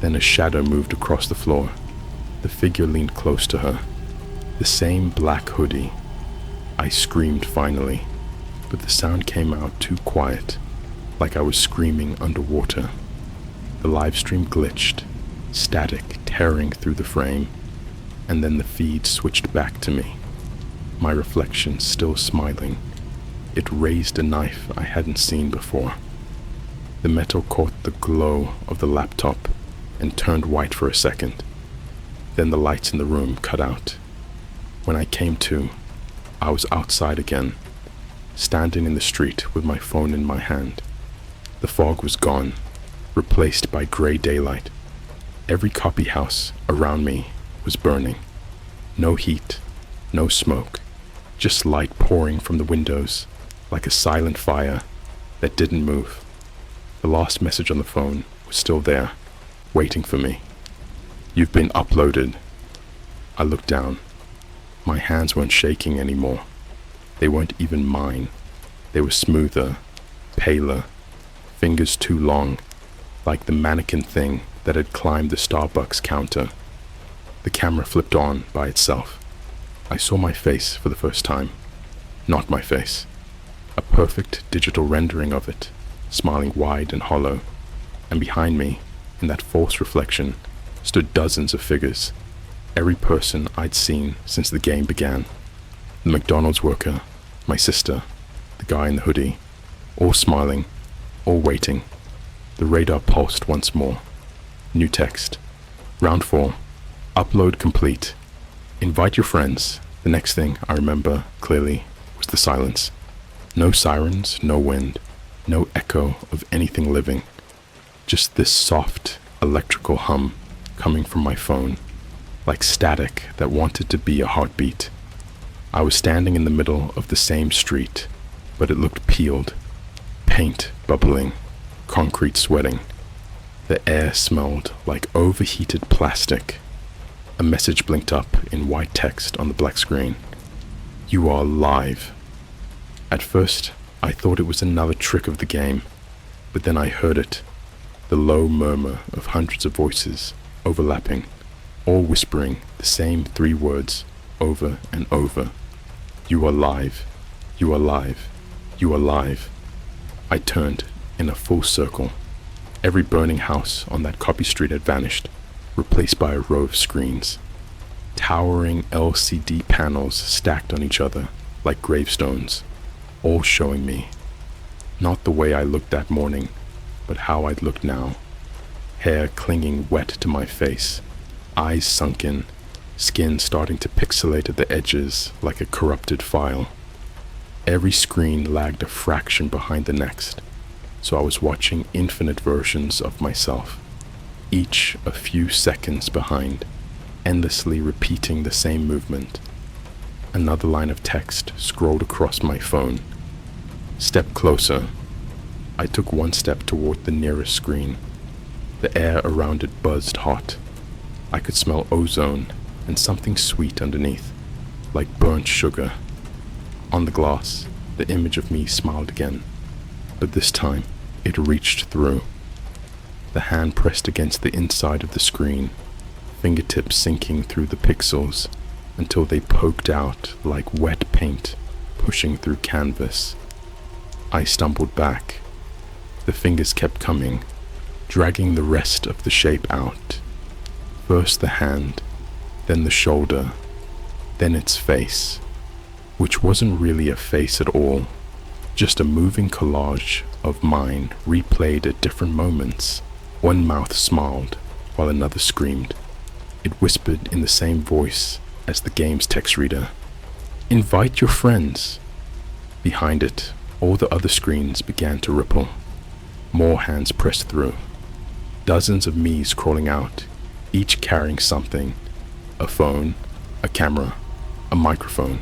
Then a shadow moved across the floor. The figure leaned close to her. The same black hoodie. I screamed finally, but the sound came out too quiet, like I was screaming underwater. The live stream glitched, static tearing through the frame, and then the feed switched back to me. My reflection still smiling. It raised a knife I hadn't seen before. The metal caught the glow of the laptop and turned white for a second. Then the lights in the room cut out. When I came to, I was outside again, standing in the street with my phone in my hand. The fog was gone, replaced by gray daylight. Every copy house around me was burning. No heat, no smoke, just light pouring from the windows, like a silent fire that didn't move. The last message on the phone was still there, waiting for me. You've been uploaded. I looked down. My hands weren't shaking anymore. They weren't even mine. They were smoother, paler, fingers too long, like the mannequin thing that had climbed the Starbucks counter. The camera flipped on by itself. I saw my face for the first time. Not my face. A perfect digital rendering of it, smiling wide and hollow. And behind me, in that false reflection, stood dozens of figures. Every person I'd seen since the game began. The McDonald's worker, my sister, the guy in the hoodie, all smiling, all waiting. The radar pulsed once more. New text. Round 4. Upload complete. Invite your friends. The next thing I remember clearly was the silence. No sirens, no wind, no echo of anything living. Just this soft, electrical hum coming from my phone, like static that wanted to be a heartbeat. I was standing in the middle of the same street, but it looked peeled. Paint bubbling, concrete sweating. The air smelled like overheated plastic. A message blinked up in white text on the black screen. You are live. At first, I thought it was another trick of the game, but then I heard it. The low murmur of hundreds of voices, overlapping, all whispering the same 3 words over and over. You are live. You are live. You are live. I turned in a full circle. Every burning house on that copy street had vanished, replaced by a row of screens. Towering LCD panels stacked on each other like gravestones, all showing me, not the way I looked that morning, but how I'd look now. Hair clinging wet to my face, eyes sunken, skin starting to pixelate at the edges like a corrupted file. Every screen lagged a fraction behind the next, so I was watching infinite versions of myself, each a few seconds behind, endlessly repeating the same movement. Another line of text scrolled across my phone. Step closer. I took one step toward the nearest screen. The air around it buzzed hot. I could smell ozone and something sweet underneath, like burnt sugar. On the glass, the image of me smiled again, but this time it reached through. The hand pressed against the inside of the screen, fingertips sinking through the pixels until they poked out like wet paint pushing through canvas. I stumbled back. The fingers kept coming, dragging the rest of the shape out. First the hand, then the shoulder, then its face, which wasn't really a face at all, just a moving collage of mine replayed at different moments. One mouth smiled while another screamed. It whispered in the same voice as the game's text reader. Invite your friends. Behind it, all the other screens began to ripple. More hands pressed through. Dozens of me's crawling out, each carrying something. A phone, a camera, a microphone.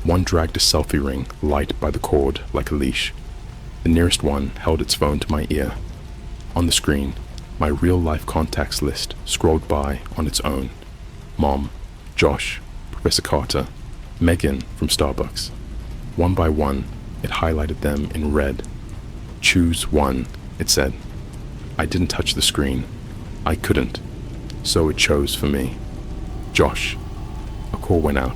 One dragged a selfie ring light by the cord like a leash. The nearest one held its phone to my ear. On the screen, my real-life contacts list scrolled by on its own. Mom, Josh, Professor Carter, Megan from Starbucks. One by one, it highlighted them in red. Choose one, it said. I didn't touch the screen. I couldn't. So it chose for me. Josh. A call went out.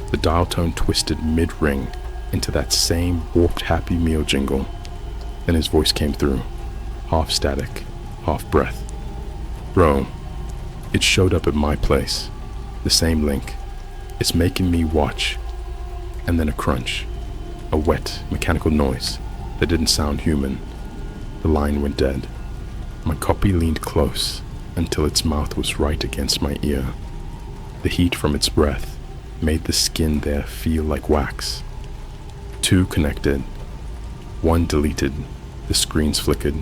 The dial tone twisted mid-ring into that same warped Happy Meal jingle. Then his voice came through, half static, half breath. Bro, it showed up at my place. The same link. It's making me watch. And then a crunch. A wet, mechanical noise that didn't sound human. The line went dead. My copy leaned close until its mouth was right against my ear. The heat from its breath made the skin there feel like wax. Two connected. One deleted. The screens flickered,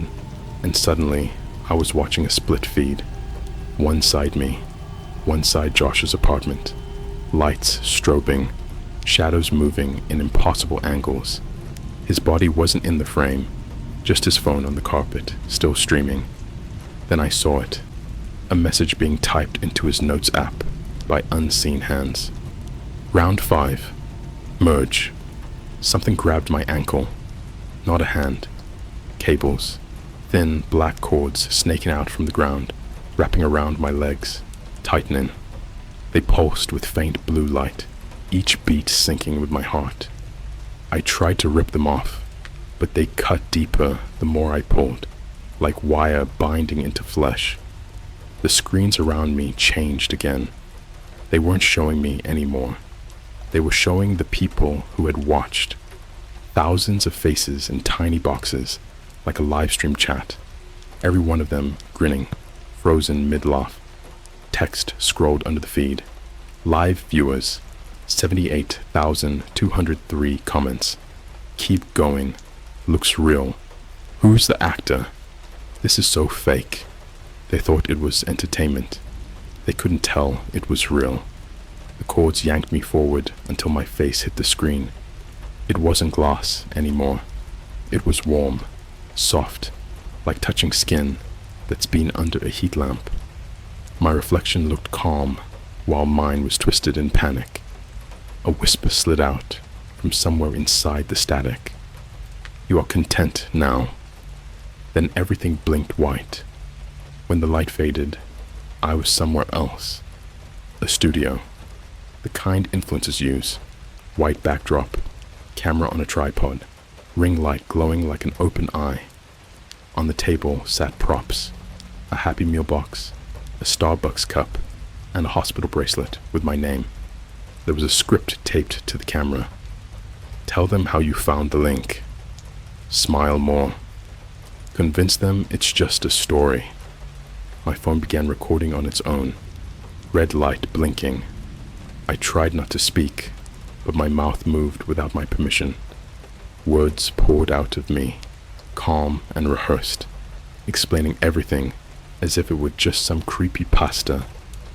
and suddenly I was watching a split feed. One side me, one side Josh's apartment. Lights strobing, shadows moving in impossible angles. His body wasn't in the frame, just his phone on the carpet, still streaming. Then I saw it, a message being typed into his notes app by unseen hands. Round 5. Merge. Something grabbed my ankle. Not a hand. Cables. Thin, black cords snaking out from the ground, wrapping around my legs, tightening. They pulsed with faint blue light, each beat syncing with my heart. I tried to rip them off, but they cut deeper the more I pulled, like wire binding into flesh. The screens around me changed again. They weren't showing me anymore. They were showing the people who had watched. Thousands of faces in tiny boxes, like a live stream chat. Every one of them grinning, frozen mid-laugh. Text scrolled under the feed. Live viewers, 78,203 comments. Keep going. Looks real. Who's the actor? This is so fake. They thought it was entertainment. They couldn't tell it was real. The cords yanked me forward until my face hit the screen. It wasn't glass anymore. It was warm, soft, like touching skin that's been under a heat lamp. My reflection looked calm, while mine was twisted in panic. A whisper slid out from somewhere inside the static. You are content now. Then everything blinked white. When the light faded, I was somewhere else. A studio. The kind influencers use. White backdrop, camera on a tripod, ring light glowing like an open eye. On the table sat props, a Happy Meal box, a Starbucks cup, and a hospital bracelet with my name. There was a script taped to the camera. Tell them how you found the link. Smile more. Convince them it's just a story. My phone began recording on its own. Red light blinking. I tried not to speak, but my mouth moved without my permission. Words poured out of me, calm and rehearsed, explaining everything as if it were just some creepypasta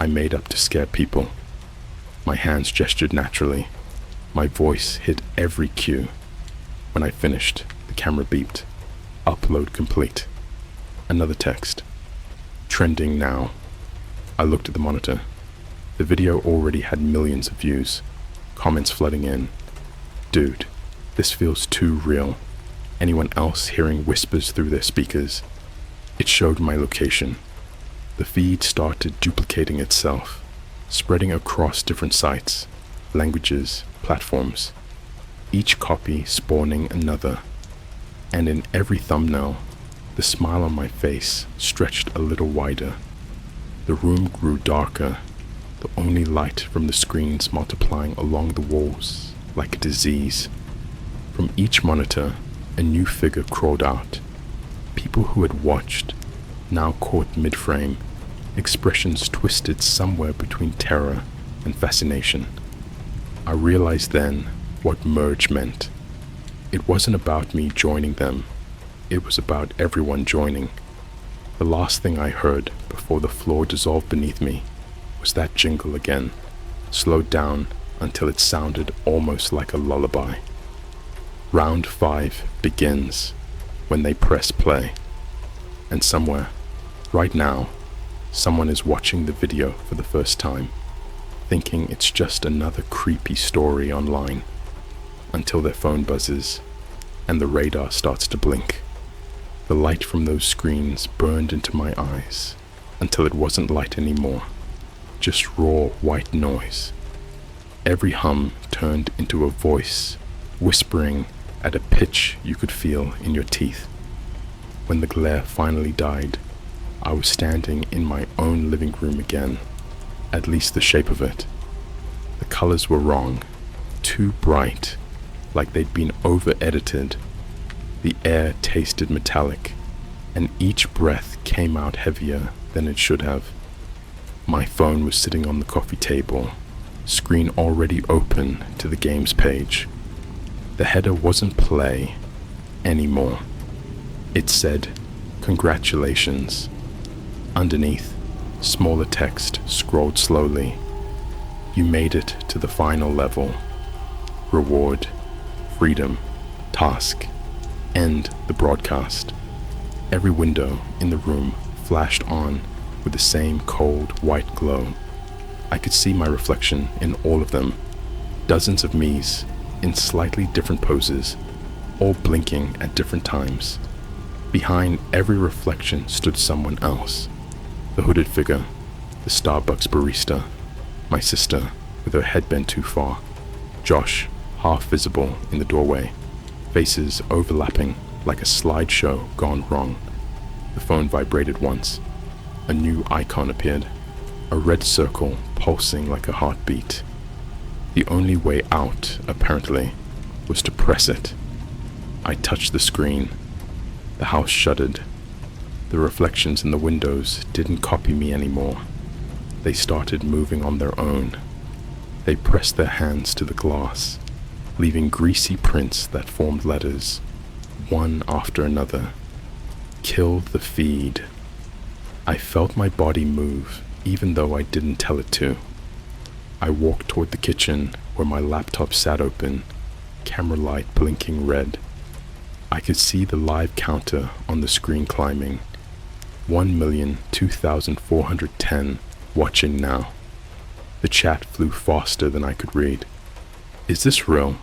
I made up to scare people. My hands gestured naturally. My voice hit every cue. When I finished, the camera beeped. Upload complete. Another text. Trending now. I looked at the monitor. The video already had millions of views. Comments flooding in. Dude, this feels too real. Anyone else hearing whispers through their speakers? It showed my location. The feed started duplicating itself, spreading across different sites, languages, platforms, each copy spawning another. And in every thumbnail, the smile on my face stretched a little wider. The room grew darker, the only light from the screens multiplying along the walls like a disease. From each monitor, a new figure crawled out. People who had watched, now caught mid-frame, expressions twisted somewhere between terror and fascination. I realized then what merge meant. It wasn't about me joining them. It was about everyone joining. The last thing I heard before the floor dissolved beneath me was that jingle again, slowed down until it sounded almost like a lullaby. Round 5 begins when they press play. And somewhere, right now, someone is watching the video for the first time, thinking it's just another creepy story online, until their phone buzzes and the radar starts to blink. The light from those screens burned into my eyes until it wasn't light anymore, just raw white noise. Every hum turned into a voice, whispering at a pitch you could feel in your teeth. When the glare finally died, I was standing in my own living room again, at least the shape of it. The colors were wrong, too bright, like they'd been over-edited. The air tasted metallic, and each breath came out heavier than it should have. My phone was sitting on the coffee table, screen already open to the games page. The header wasn't play anymore. It said, "Congratulations." Underneath, smaller text scrolled slowly. "You made it to the final level. Reward, freedom, task, end the broadcast." Every window in the room flashed on with the same cold white glow. I could see my reflection in all of them, dozens of me's in slightly different poses, all blinking at different times. Behind every reflection stood someone else. The hooded figure, the Starbucks barista, my sister with her head bent too far, Josh, half visible in the doorway, faces overlapping like a slideshow gone wrong. The phone vibrated once. A new icon appeared, a red circle pulsing like a heartbeat. The only way out, apparently, was to press it. I touched the screen. The house shuddered. The reflections in the windows didn't copy me anymore. They started moving on their own. They pressed their hands to the glass, leaving greasy prints that formed letters, one after another. Kill the feed. I felt my body move, even though I didn't tell it to. I walked toward the kitchen where my laptop sat open, camera light blinking red. I could see the live counter on the screen climbing. 1,002,410 watching now. The chat flew faster than I could read. Is this real?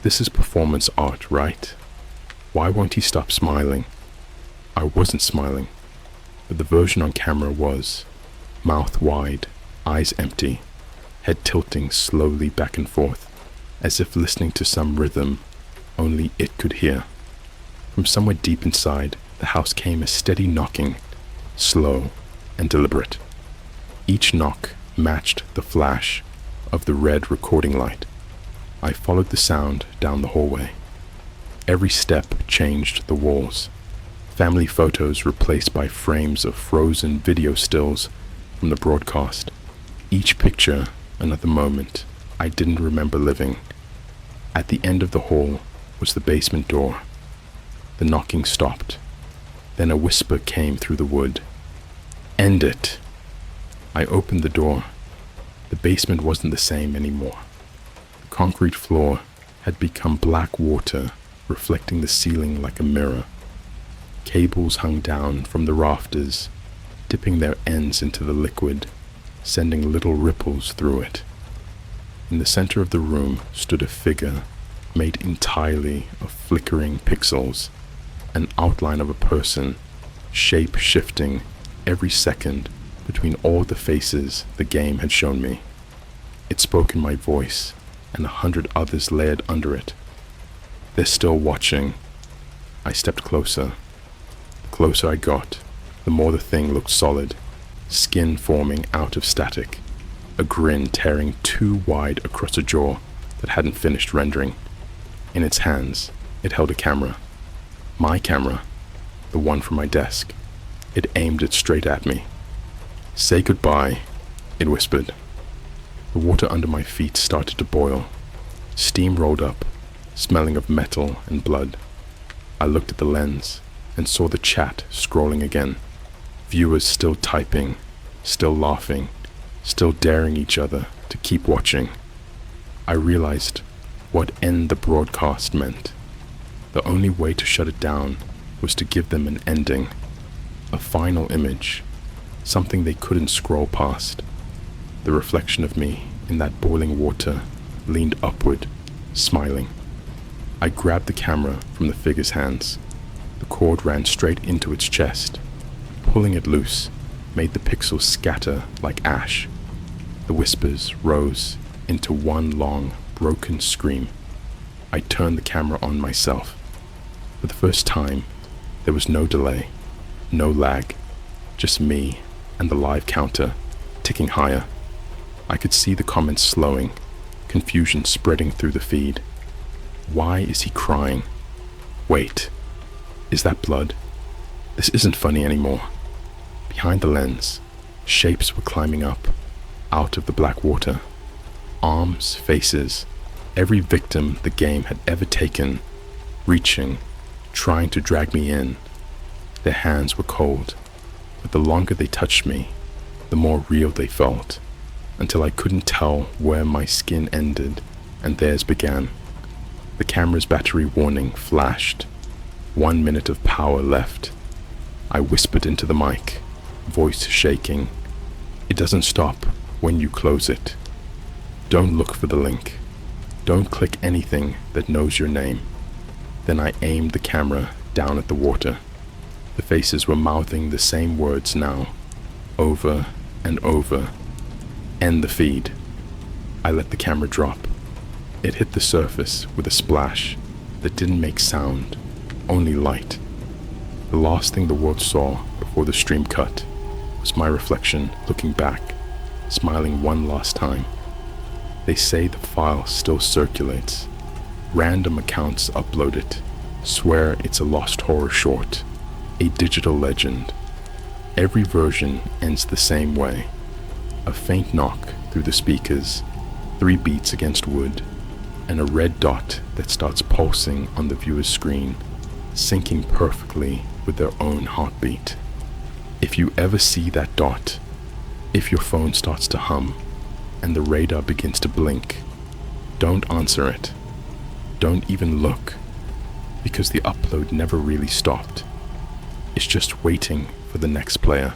This is performance art, right? Why won't he stop smiling? I wasn't smiling, but the version on camera was. Mouth wide, eyes empty, head tilting slowly back and forth, as if listening to some rhythm only it could hear. From somewhere deep inside, the house came a steady knocking, slow and deliberate. Each knock matched the flash of the red recording light. I followed the sound down the hallway. Every step changed the walls. Family photos replaced by frames of frozen video stills from the broadcast. Each picture another moment I didn't remember living. At the end of the hall was the basement door. The knocking stopped. Then a whisper came through the wood. "End it!" I opened the door. The basement wasn't the same anymore. The concrete floor had become black water, reflecting the ceiling like a mirror. Cables hung down from the rafters, dipping their ends into the liquid, sending little ripples through it. In the center of the room stood a figure made entirely of flickering pixels, an outline of a person, shape-shifting every second between all the faces the game had shown me. It spoke in my voice, and 100 others layered under it. "They're still watching." I stepped closer. The closer I got, the more the thing looked solid, skin forming out of static, a grin tearing too wide across a jaw that hadn't finished rendering. In its hands, it held a camera. My camera, the one from my desk. It aimed it straight at me. "Say goodbye," it whispered. The water under my feet started to boil. Steam rolled up, smelling of metal and blood. I looked at the lens and saw the chat scrolling again. Viewers still typing, still laughing, still daring each other to keep watching. I realized what end the broadcast meant. The only way to shut it down was to give them an ending, a final image, something they couldn't scroll past. The reflection of me in that boiling water leaned upward, smiling. I grabbed the camera from the figure's hands. The cord ran straight into its chest. Pulling it loose made the pixels scatter like ash. The whispers rose into one long, broken scream. I turned the camera on myself. For the first time, there was no delay, no lag, just me and the live counter ticking higher. I could see the comments slowing, confusion spreading through the feed. Why is he crying? Wait, is that blood? This isn't funny anymore. Behind the lens, shapes were climbing up, out of the black water. Arms, faces, every victim the game had ever taken, reaching, trying to drag me in. Their hands were cold, but the longer they touched me, the more real they felt, until I couldn't tell where my skin ended and theirs began. The camera's battery warning flashed. 1 minute of power left. I whispered into the mic, voice shaking. "It doesn't stop when you close it. Don't look for the link. Don't click anything that knows your name." Then I aimed the camera down at the water. The faces were mouthing the same words now, over and over. "End the feed." I let the camera drop. It hit the surface with a splash that didn't make sound, only light. The last thing the world saw before the stream cut was my reflection looking back, smiling one last time. They say the file still circulates. Random accounts upload it, swear it's a lost horror short, a digital legend. Every version ends the same way. A faint knock through the speakers, 3 beats against wood, and a red dot that starts pulsing on the viewer's screen, syncing perfectly with their own heartbeat. If you ever see that dot, if your phone starts to hum, and the radar begins to blink, don't answer it. Don't even look, because the upload never really stopped. It's just waiting for the next player.